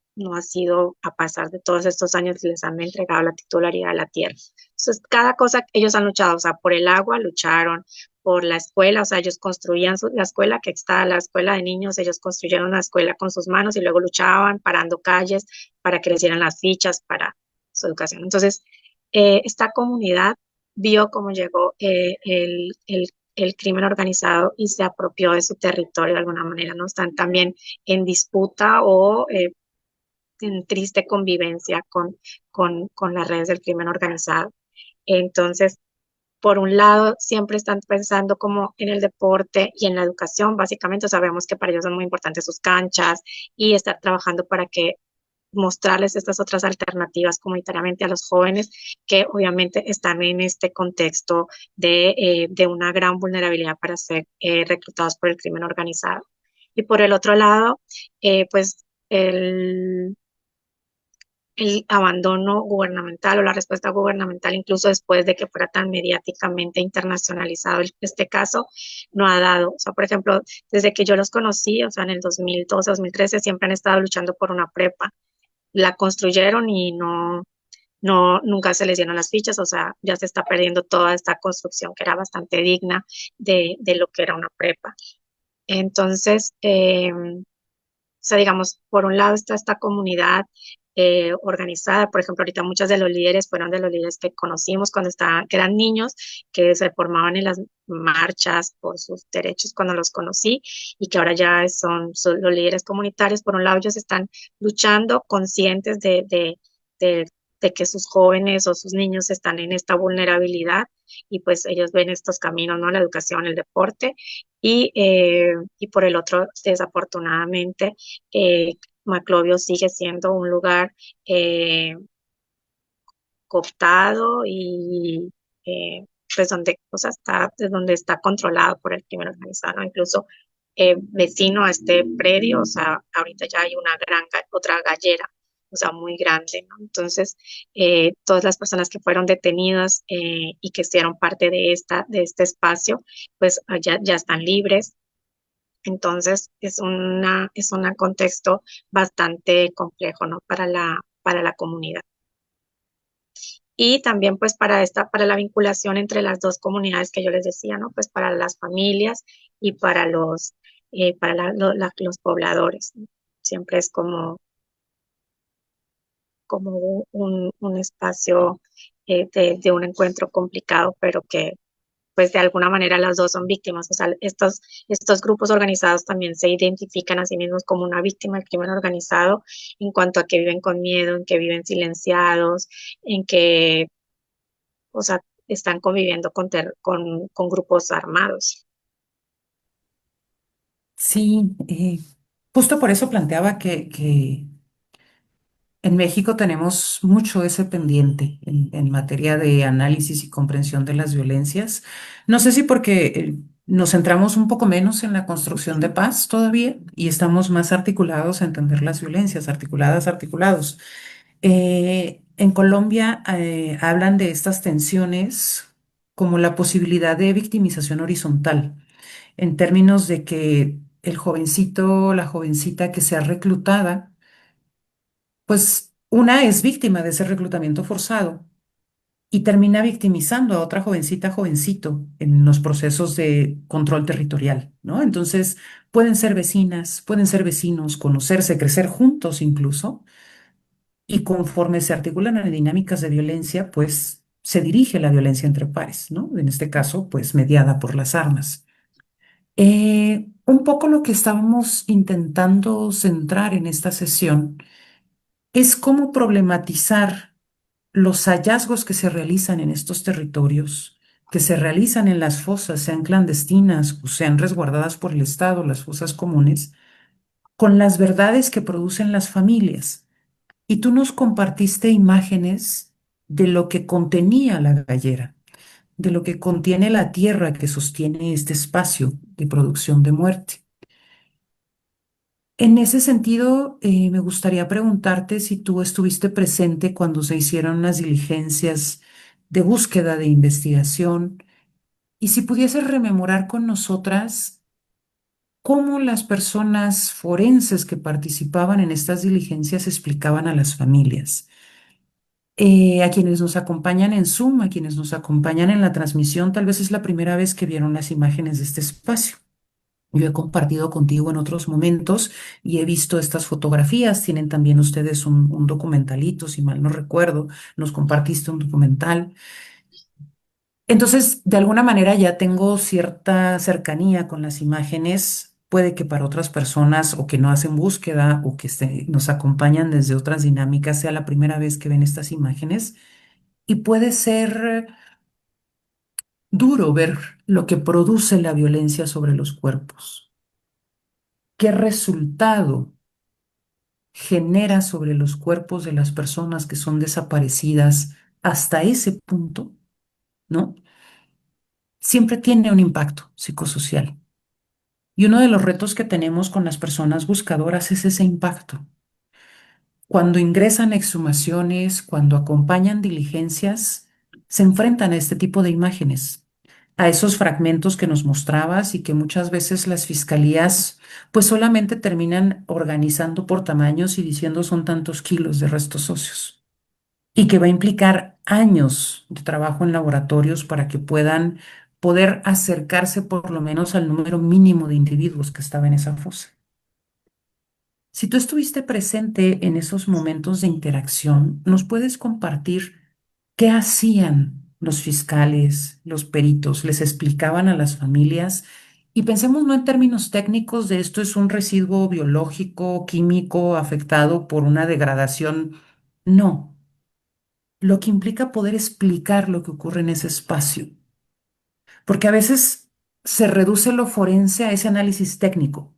a pasar de todos estos años que les han entregado la titularidad de la tierra. Entonces, cada cosa que ellos han luchado, o sea, por el agua lucharon, por la escuela, o sea, ellos construían la escuela, que está la escuela de niños, ellos construyeron la escuela con sus manos y luego luchaban parando calles para que les dieran las fichas para su educación. Entonces, esta comunidad vio cómo llegó el crimen organizado y se apropió de su territorio de alguna manera, ¿no? Están también en disputa o en triste convivencia con las redes del crimen organizado. Entonces, por un lado, siempre están pensando como en el deporte y en la educación, básicamente sabemos que para ellos son muy importantes sus canchas y estar trabajando para que mostrarles estas otras alternativas comunitariamente a los jóvenes que obviamente están en este contexto de una gran vulnerabilidad para ser reclutados por el crimen organizado. Y por el otro lado, pues el abandono gubernamental o la respuesta gubernamental, incluso después de que fuera tan mediáticamente internacionalizado este caso, no ha dado. O sea, por ejemplo, desde que yo los conocí, o sea, en el 2012, 2013, siempre han estado luchando por una prepa. La construyeron y nunca se les dieron las fichas, o sea, ya se está perdiendo toda esta construcción que era bastante digna de lo que era una prepa. Entonces, o sea, digamos, por un lado está esta comunidad organizada, por ejemplo, ahorita muchos de los líderes fueron de los líderes que conocimos que eran niños, que se formaban en las marchas por sus derechos cuando los conocí y que ahora ya son los líderes comunitarios. Por un lado, ellos están luchando conscientes de, de que sus jóvenes o sus niños están en esta vulnerabilidad y pues ellos ven estos caminos, ¿no? La educación, el deporte y por el otro, desafortunadamente, Maclovio sigue siendo un lugar cooptado y pues donde está controlado por el crimen organizado, ¿no? Incluso vecino a este predio, o sea, ahorita ya hay otra gallera, o sea, muy grande, ¿no? Entonces, todas las personas que fueron detenidas y que hicieron parte de este espacio, pues ya están libres. Entonces, es un contexto bastante complejo, ¿no? Para la comunidad. Y también, pues, para la vinculación entre las dos comunidades que yo les decía, ¿no? Pues para las familias y para los pobladores, ¿no? Siempre es como un espacio de un encuentro complicado, pero que pues de alguna manera las dos son víctimas. O sea, estos grupos organizados también se identifican a sí mismos como una víctima del crimen organizado en cuanto a que viven con miedo, en que viven silenciados, en que, o sea, están conviviendo con grupos armados. Sí, justo por eso planteaba que en México tenemos mucho ese pendiente en materia de análisis y comprensión de las violencias. No sé si porque nos centramos un poco menos en la construcción de paz todavía y estamos más articulados a entender las violencias, articulados. En Colombia hablan de estas tensiones como la posibilidad de victimización horizontal, en términos de que el jovencito, la jovencita que sea reclutada, pues una es víctima de ese reclutamiento forzado y termina victimizando a otra jovencita, jovencito en los procesos de control territorial, ¿no? Entonces, pueden ser vecinas, pueden ser vecinos, conocerse, crecer juntos incluso, y conforme se articulan en dinámicas de violencia, pues se dirige la violencia entre pares, ¿no? En este caso, pues mediada por las armas. Un poco lo que estábamos intentando centrar en esta sesión es cómo problematizar los hallazgos que se realizan en estos territorios que se realizan en las fosas, sean clandestinas o sean resguardadas por el Estado, las fosas comunes, con las verdades que producen las familias. Y tú nos compartiste imágenes de lo que contenía la gallera, de lo que contiene la tierra que sostiene este espacio de producción de muerte. En ese sentido, me gustaría preguntarte si tú estuviste presente cuando se hicieron las diligencias de búsqueda de investigación y si pudieses rememorar con nosotras cómo las personas forenses que participaban en estas diligencias explicaban a las familias, a quienes nos acompañan en Zoom, a quienes nos acompañan en la transmisión, tal vez es la primera vez que vieron las imágenes de este espacio. Yo he compartido contigo en otros momentos y he visto estas fotografías. Tienen también ustedes un documentalito, si mal no recuerdo, nos compartiste un documental. Entonces, de alguna manera ya tengo cierta cercanía con las imágenes. Puede que para otras personas o que no hacen búsqueda o que nos acompañan desde otras dinámicas sea la primera vez que ven estas imágenes y puede ser duro ver lo que produce la violencia sobre los cuerpos. ¿Qué resultado genera sobre los cuerpos de las personas que son desaparecidas hasta ese punto, ¿no? Siempre tiene un impacto psicosocial. Y uno de los retos que tenemos con las personas buscadoras es ese impacto. Cuando ingresan exhumaciones, cuando acompañan diligencias, se enfrentan a este tipo de imágenes, a esos fragmentos que nos mostrabas y que muchas veces las fiscalías pues solamente terminan organizando por tamaños y diciendo son tantos kilos de restos óseos y que va a implicar años de trabajo en laboratorios para que puedan poder acercarse por lo menos al número mínimo de individuos que estaba en esa fosa. Si tú estuviste presente en esos momentos de interacción, ¿nos puedes compartir qué hacían los fiscales, los peritos? ¿Les explicaban a las familias? Y pensemos no en términos técnicos de esto es un residuo biológico, químico, afectado por una degradación. No, lo que implica poder explicar lo que ocurre en ese espacio. Porque a veces se reduce lo forense a ese análisis técnico.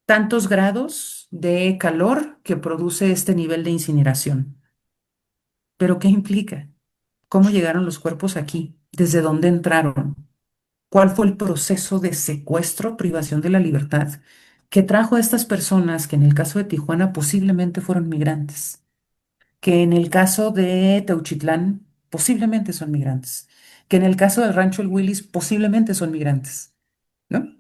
Tantos grados de calor que produce este nivel de incineración. ¿Pero qué implica? ¿Cómo llegaron los cuerpos aquí? ¿Desde dónde entraron? ¿Cuál fue el proceso de secuestro, privación de la libertad que trajo a estas personas que en el caso de Tijuana posiblemente fueron migrantes, que en el caso de Teuchitlán posiblemente son migrantes, que en el caso del Rancho El Willis posiblemente son migrantes? ¿No?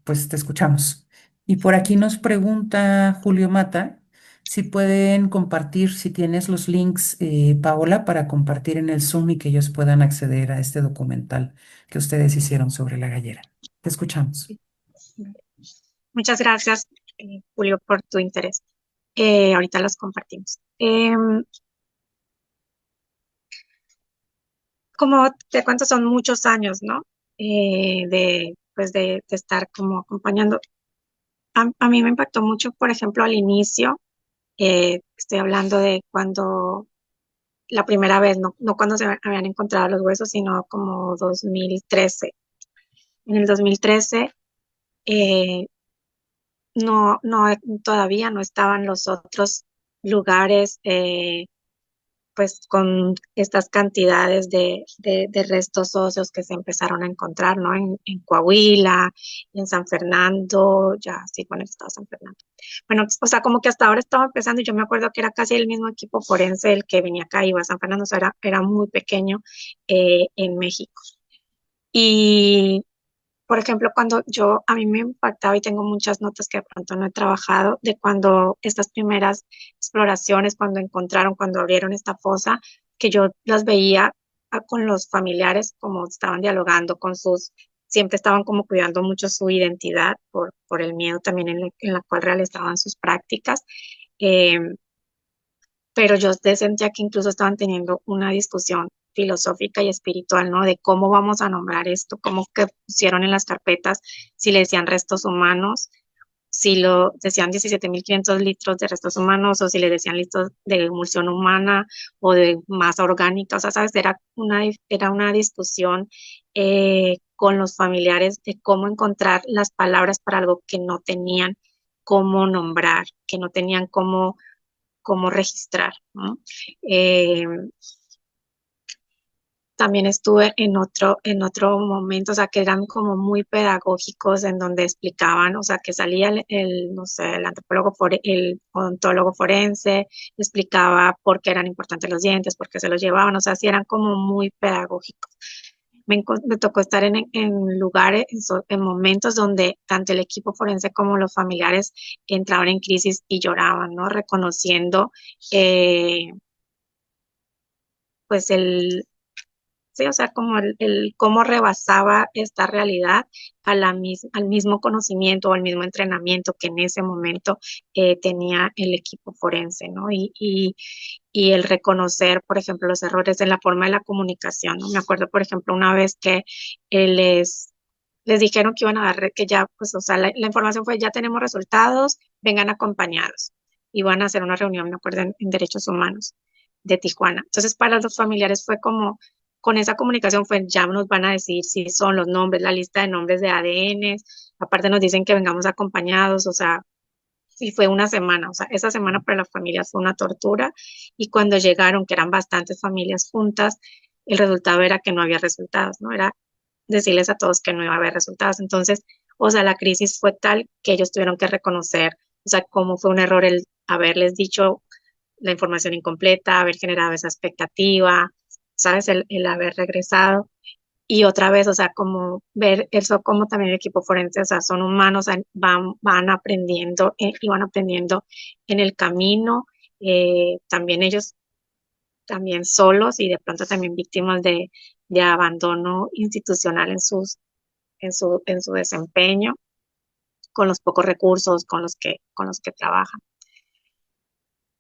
Pues te escuchamos. Y por aquí nos pregunta Julio Mata si pueden compartir, si tienes los links, Paola, para compartir en el Zoom y que ellos puedan acceder a este documental que ustedes hicieron sobre la gallera. Te escuchamos. Muchas gracias, Julio, por tu interés. Ahorita los compartimos. Como te cuento, son muchos años, ¿no? De estar como acompañando. A mí me impactó mucho, por ejemplo, al inicio, estoy hablando de cuando la primera vez, no cuando se habían encontrado los huesos, sino como 2013. En el 2013, eh, todavía no estaban los otros lugares, pues con estas cantidades de restos óseos que se empezaron a encontrar, ¿no? En Coahuila, en San Fernando, ya sí, con el estado de San Fernando. Bueno, o sea, como que hasta ahora estaba empezando y yo me acuerdo que era casi el mismo equipo forense el que venía acá, iba a San Fernando, o sea, era muy pequeño en México. Y por ejemplo, a mí me impactaba y tengo muchas notas que de pronto no he trabajado, de cuando estas primeras exploraciones, cuando abrieron esta fosa, que yo las veía con los familiares, como estaban dialogando siempre estaban como cuidando mucho su identidad por el miedo también en la cual realizaban sus prácticas. Eh, pero yo sentía que incluso estaban teniendo una discusión filosófica y espiritual, ¿no? De cómo vamos a nombrar esto, cómo que pusieron en las carpetas, si le decían restos humanos, si lo decían 17.500 litros de restos humanos o si le decían litros de emulsión humana o de masa orgánica, o sea, sabes, era una discusión con los familiares de cómo encontrar las palabras para algo que no tenían cómo nombrar, que no tenían cómo registrar, ¿no? Eh, También estuve en otro momento, o sea, que eran como muy pedagógicos en donde explicaban, o sea, que salía no sé, el antropólogo, el odontólogo forense, explicaba por qué eran importantes los dientes, por qué se los llevaban, o sea, sí eran como muy pedagógicos. Me tocó estar en lugares, en momentos donde tanto el equipo forense como los familiares entraban en crisis y lloraban, ¿no? Reconociendo, pues sí, o sea, como cómo rebasaba esta realidad al mismo conocimiento o al mismo entrenamiento que en ese momento tenía el equipo forense, ¿no? Y el reconocer, por ejemplo, los errores en la forma de la comunicación, ¿no? Me acuerdo, por ejemplo, una vez que les dijeron que iban a dar, que ya, pues, o sea, la información fue, ya tenemos resultados, vengan acompañados. Iban a hacer una reunión, me acuerdo, en Derechos Humanos de Tijuana. Entonces, para los familiares fue como, con esa comunicación fue, ya nos van a decir si son los nombres, la lista de nombres de ADN, aparte nos dicen que vengamos acompañados, o sea, y fue una semana, o sea, esa semana para las familias fue una tortura y cuando llegaron, que eran bastantes familias juntas, el resultado era que no había resultados, ¿no? Era decirles a todos que no iba a haber resultados. Entonces, o sea, la crisis fue tal que ellos tuvieron que reconocer, o sea, cómo fue un error el haberles dicho la información incompleta, haber generado esa expectativa, ¿sabes? El haber regresado. Y otra vez, o sea, como ver eso, como también el equipo forense, o sea, son humanos, van aprendiendo y van aprendiendo en el camino, también ellos, también solos y de pronto también víctimas de abandono institucional en su desempeño, con los pocos recursos con los que trabajan.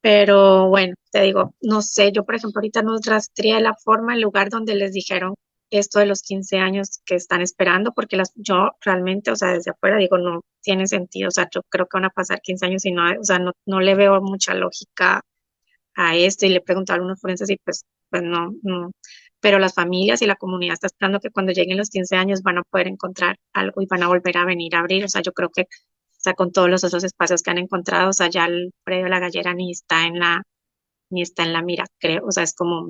Pero bueno, te digo, no sé, yo por ejemplo ahorita no rastreé la forma, el lugar donde les dijeron esto de los 15 años que están esperando, porque yo realmente, o sea, desde afuera digo, no tiene sentido, o sea, yo creo que van a pasar 15 años y no, o sea, no le veo mucha lógica a esto y le pregunto a algunos forenses y pues no, no, pero las familias y la comunidad está esperando que cuando lleguen los 15 años van a poder encontrar algo y van a volver a venir a abrir, o sea, yo creo que, o sea, con todos los otros espacios que han encontrado, o sea, ya el predio de la gallera ni está en la mira, creo, o sea, es como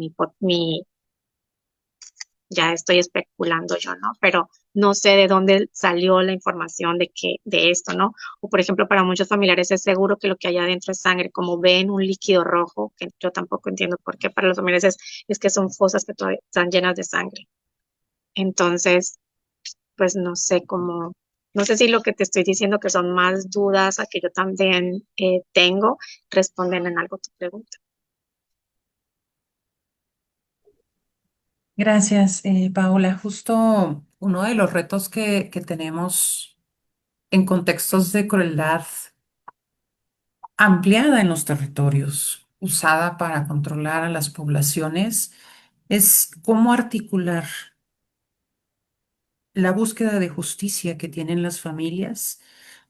ya estoy especulando yo, ¿no? Pero no sé de dónde salió la información de esto, ¿no? O por ejemplo, para muchos familiares es seguro que lo que hay adentro es sangre, como ven un líquido rojo, que yo tampoco entiendo por qué para los familiares es que son fosas que todavía están llenas de sangre. Entonces, pues no sé si lo que te estoy diciendo que son más dudas a que yo también tengo, responden en algo tu pregunta. Gracias, Paola. Justo uno de los retos que tenemos en contextos de crueldad ampliada en los territorios, usada para controlar a las poblaciones, es cómo articular la búsqueda de justicia que tienen las familias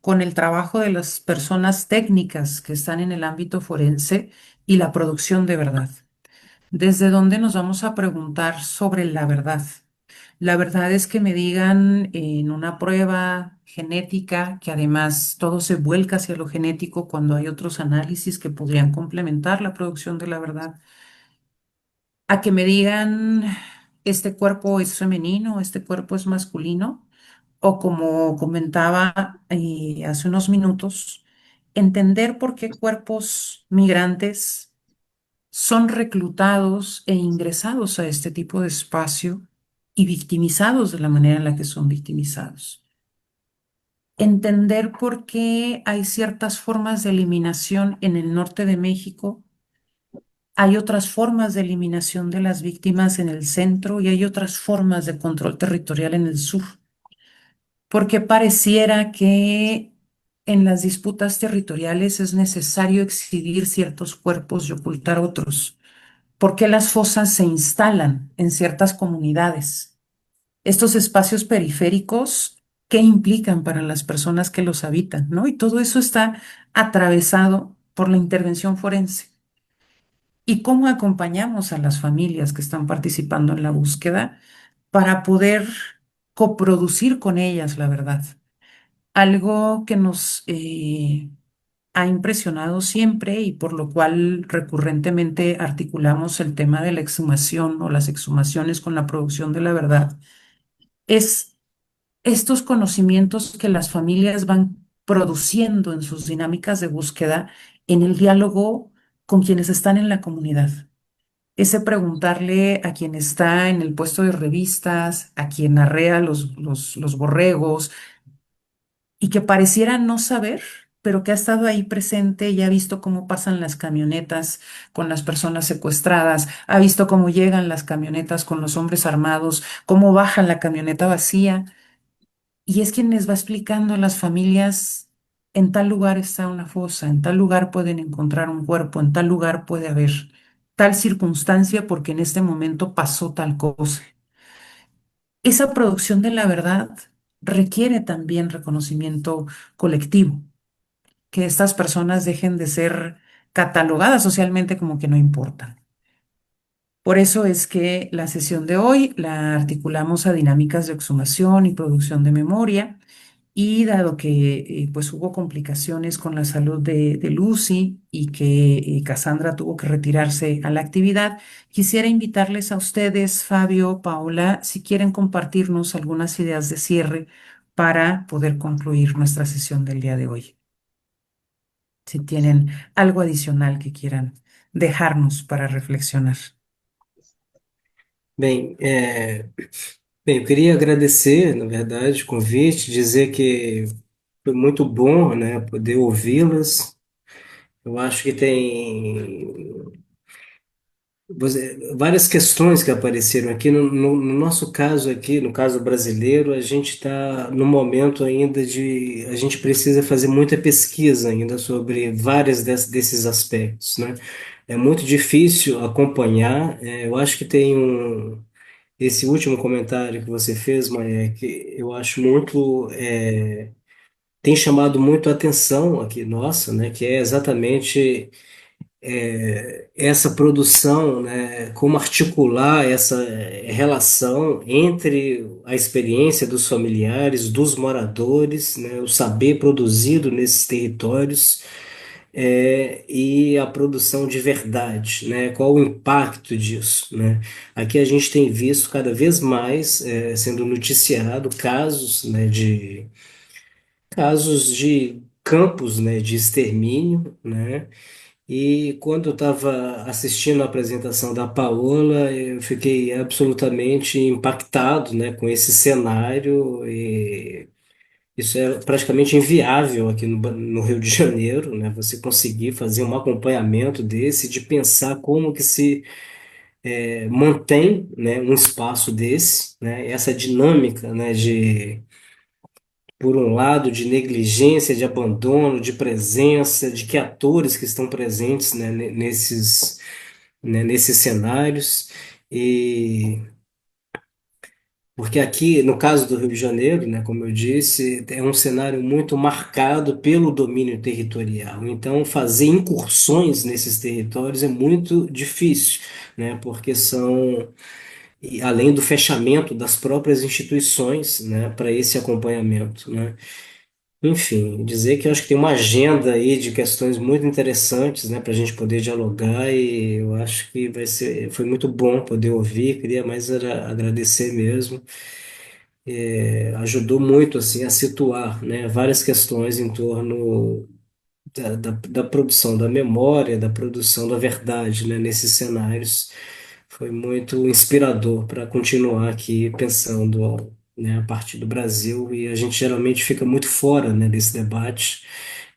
con el trabajo de las personas técnicas que están en el ámbito forense y la producción de verdad. ¿Desde dónde nos vamos a preguntar sobre la verdad? La verdad es que me digan en una prueba genética, que además todo se vuelca hacia lo genético cuando hay otros análisis que podrían complementar la producción de la verdad, a que me digan este cuerpo es femenino, este cuerpo es masculino, o como comentaba hace unos minutos, entender por qué cuerpos migrantes son reclutados e ingresados a este tipo de espacio y victimizados de la manera en la que son victimizados. Entender por qué hay ciertas formas de eliminación en el norte de México, hay otras formas de eliminación de las víctimas en el centro y hay otras formas de control territorial en el sur. Porque pareciera que en las disputas territoriales es necesario exhibir ciertos cuerpos y ocultar otros. ¿Por qué las fosas se instalan en ciertas comunidades? Estos espacios periféricos qué implican para las personas que los habitan, ¿no? Y todo eso está atravesado por la intervención forense. ¿Y cómo acompañamos a las familias que están participando en la búsqueda para poder coproducir con ellas la verdad? Algo que nos ha impresionado siempre y por lo cual recurrentemente articulamos el tema de la exhumación o las exhumaciones con la producción de la verdad, es estos conocimientos que las familias van produciendo en sus dinámicas de búsqueda en el diálogo con quienes están en la comunidad. Ese preguntarle a quien está en el puesto de revistas, a quien arrea los borregos, y que pareciera no saber, pero que ha estado ahí presente y ha visto cómo pasan las camionetas con las personas secuestradas, ha visto cómo llegan las camionetas con los hombres armados, cómo bajan la camioneta vacía, y es quien les va explicando a las familias, en tal lugar está una fosa, en tal lugar pueden encontrar un cuerpo, en tal lugar puede haber tal circunstancia porque en este momento pasó tal cosa. Esa producción de la verdad requiere también reconocimiento colectivo, que estas personas dejen de ser catalogadas socialmente como que no importan. Por eso es que la sesión de hoy la articulamos a dinámicas de exhumación y producción de memoria. Y dado que pues hubo complicaciones con la salud de Lucy y que Cassandra tuvo que retirarse a la actividad, quisiera invitarles a ustedes, Fabio, Paula, si quieren compartirnos algunas ideas de cierre para poder concluir nuestra sesión del día de hoy. Si tienen algo adicional que quieran dejarnos para reflexionar. Bem, eu queria agradecer, na verdade, o convite, dizer que foi muito bom, né, poder ouvi-las. Eu acho que tem várias questões que apareceram aqui. No nosso caso aqui, no caso brasileiro, a gente está no momento ainda de... A gente precisa fazer muita pesquisa ainda sobre vários desses aspectos, né? É muito difícil acompanhar. Eu acho que tem esse último comentário que você fez, Maia, que eu acho muito... tem chamado muito a atenção aqui, nossa, né? Que é exatamente essa produção, né, como articular essa relação entre a experiência dos familiares, dos moradores, né, o saber produzido nesses territórios, e a produção de verdade, né? Qual o impacto disso, né? Aqui a gente tem visto cada vez mais sendo noticiado casos de campos, né, de extermínio, né? E quando eu estava assistindo a apresentação da Paola, eu fiquei absolutamente impactado, né, com esse cenário. E isso é praticamente inviável aqui no Rio de Janeiro, né, você conseguir fazer um acompanhamento desse, de pensar como que se mantém, né, um espaço desse, né, essa dinâmica, né, de por um lado, de negligência, de abandono, de presença, de que atores que estão presentes, né, nesses cenários. E porque aqui, no caso do Rio de Janeiro, né, como eu disse, é um cenário muito marcado pelo domínio territorial. Então, fazer incursões nesses territórios é muito difícil, né, porque e além do fechamento das próprias instituições, né, para esse acompanhamento, né. Enfim, dizer que eu acho que tem uma agenda aí de questões muito interessantes, né, para a gente poder dialogar, e eu acho que foi muito bom poder ouvir. Queria mais era agradecer mesmo. Ajudou muito assim a situar, né, várias questões em torno da produção da memória, da produção da verdade, né, nesses cenários. Foi muito inspirador para continuar aqui pensando, né, a partir do Brasil, e a gente geralmente fica muito fora, né, desse debate.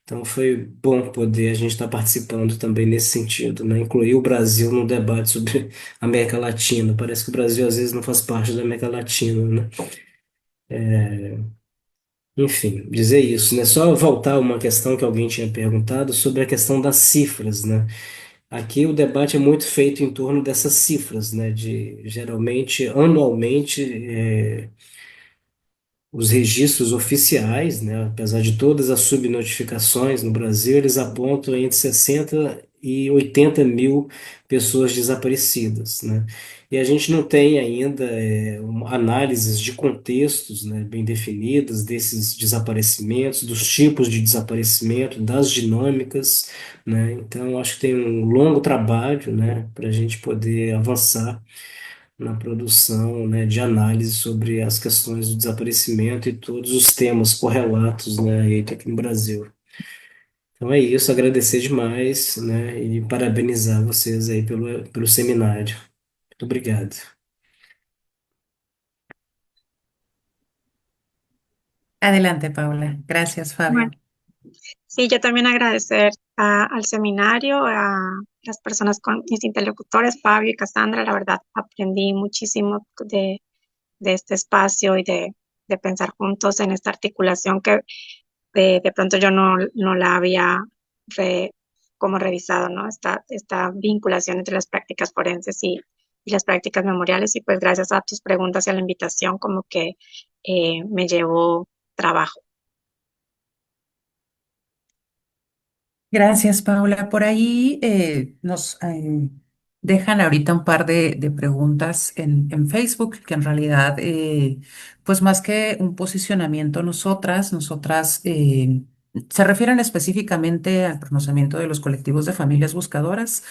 Então foi bom poder a gente estar participando também nesse sentido, né, incluir o Brasil no debate sobre a América Latina. Parece que o Brasil às vezes não faz parte da América Latina, né? Enfim, dizer isso, né? Só voltar a uma questão que alguém tinha perguntado sobre a questão das cifras, né? Aqui o debate é muito feito em torno dessas cifras, né? De geralmente, anualmente, os registros oficiais, né, apesar de todas as subnotificações no Brasil, eles apontam entre 60 e 80 mil pessoas desaparecidas, né? E a gente não tem ainda análises de contextos, né, bem definidas desses desaparecimentos, dos tipos de desaparecimento, das dinâmicas, né? Então, acho que tem um longo trabalho, né, para a gente poder avançar na produção, né, de análise sobre as questões do desaparecimento e todos os temas correlatos, né, aí aqui no Brasil. Então é isso, agradecer demais, né, e parabenizar vocês aí pelo seminário. Muito obrigado. Adelante, Paula. Gracias, Bueno, Fabio. sí, yo también agradecer al seminario, a las personas con mis interlocutores, Fabio y Cassandra. La verdad, aprendí muchísimo de este espacio y de pensar juntos en esta articulación que de pronto yo no la había re- como revisado, ¿no? Esta vinculación entre las prácticas forenses y las prácticas memoriales. Y pues gracias a tus preguntas y a la invitación, como que me llevó trabajo. Gracias, Paula. Por ahí nos dejan ahorita un par de preguntas en Facebook, que en realidad, pues más que un posicionamiento, nosotras se refieren específicamente al pronunciamiento de los colectivos de familias buscadoras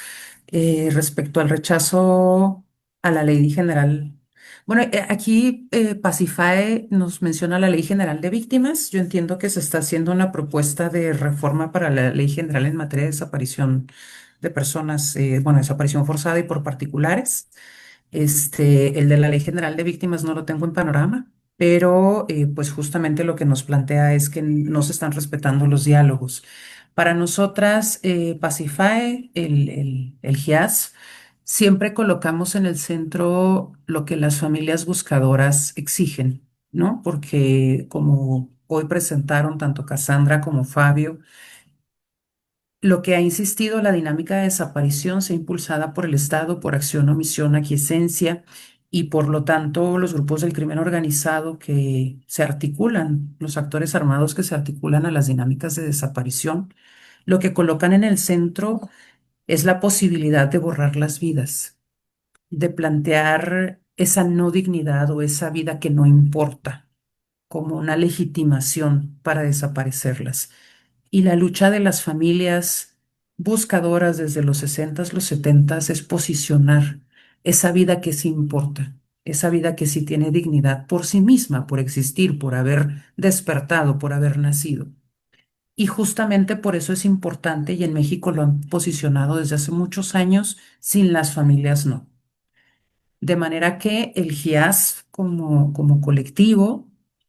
respecto al rechazo a la ley general. Bueno, aquí Pacifae nos menciona la Ley General de Víctimas. Yo entiendo que se está haciendo una propuesta de reforma para la Ley General en materia de desaparición de personas, bueno, desaparición forzada y por particulares. El de la Ley General de Víctimas no lo tengo en panorama, pero pues justamente lo que nos plantea es que no se están respetando los diálogos. Para nosotras, Pacifae, el GIAS, siempre colocamos en el centro lo que las familias buscadoras exigen, ¿no? Porque como hoy presentaron tanto Cassandra como Fabio, lo que ha insistido la dinámica de desaparición se ha impulsada por el Estado, por acción, omisión, aquiescencia y por lo tanto los grupos del crimen organizado que se articulan, los actores armados que se articulan a las dinámicas de desaparición, lo que colocan en el centro es la posibilidad de borrar las vidas, de plantear esa no dignidad o esa vida que no importa como una legitimación para desaparecerlas. Y la lucha de las familias buscadoras desde los 60s, los 70s es posicionar esa vida que sí importa, esa vida que sí tiene dignidad por sí misma, por existir, por haber despertado, por haber nacido. Y justamente por eso es importante, y en México lo han posicionado desde hace muchos años, sin las familias no. De manera que el GIAS como colectivo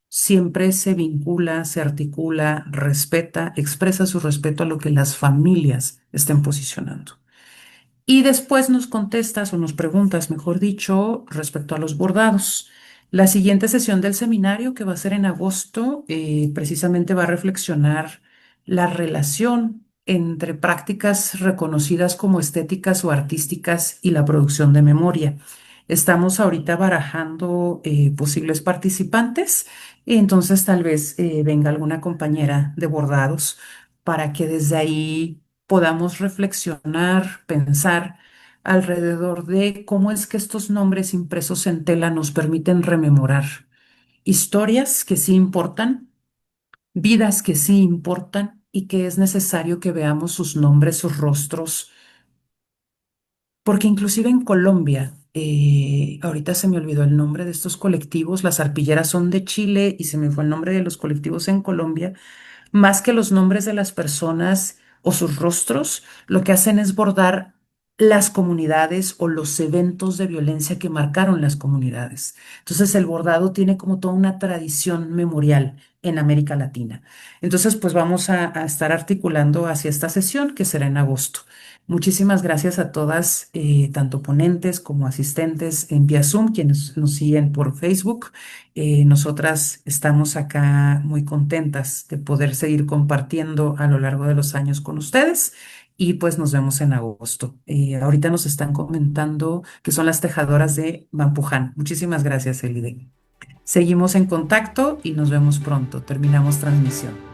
siempre se vincula, se articula, respeta, expresa su respeto a lo que las familias estén posicionando. Y después nos contestas o nos preguntas, mejor dicho, respecto a los bordados. La siguiente sesión del seminario, que va a ser en agosto, precisamente va a reflexionar la relación entre prácticas reconocidas como estéticas o artísticas y la producción de memoria. Estamos ahorita barajando posibles participantes y entonces tal vez venga alguna compañera de bordados para que desde ahí podamos reflexionar, pensar alrededor de cómo es que estos nombres impresos en tela nos permiten rememorar historias que sí importan, vidas que sí importan y que es necesario que veamos sus nombres, sus rostros, porque inclusive en Colombia, ahorita se me olvidó el nombre de estos colectivos, las arpilleras son de Chile y se me fue el nombre de los colectivos en Colombia, más que los nombres de las personas o sus rostros, lo que hacen es bordar las comunidades o los eventos de violencia que marcaron las comunidades. Entonces, el bordado tiene como toda una tradición memorial en América Latina. Entonces, pues vamos a estar articulando hacia esta sesión que será en agosto. Muchísimas gracias a todas, tanto ponentes como asistentes en vía Zoom, quienes nos siguen por Facebook. Nosotras estamos acá muy contentas de poder seguir compartiendo a lo largo de los años con ustedes y pues nos vemos en agosto. Ahorita nos están comentando que son las tejadoras de Bampuján. Muchísimas gracias, Elide. Seguimos en contacto y nos vemos pronto. Terminamos transmisión.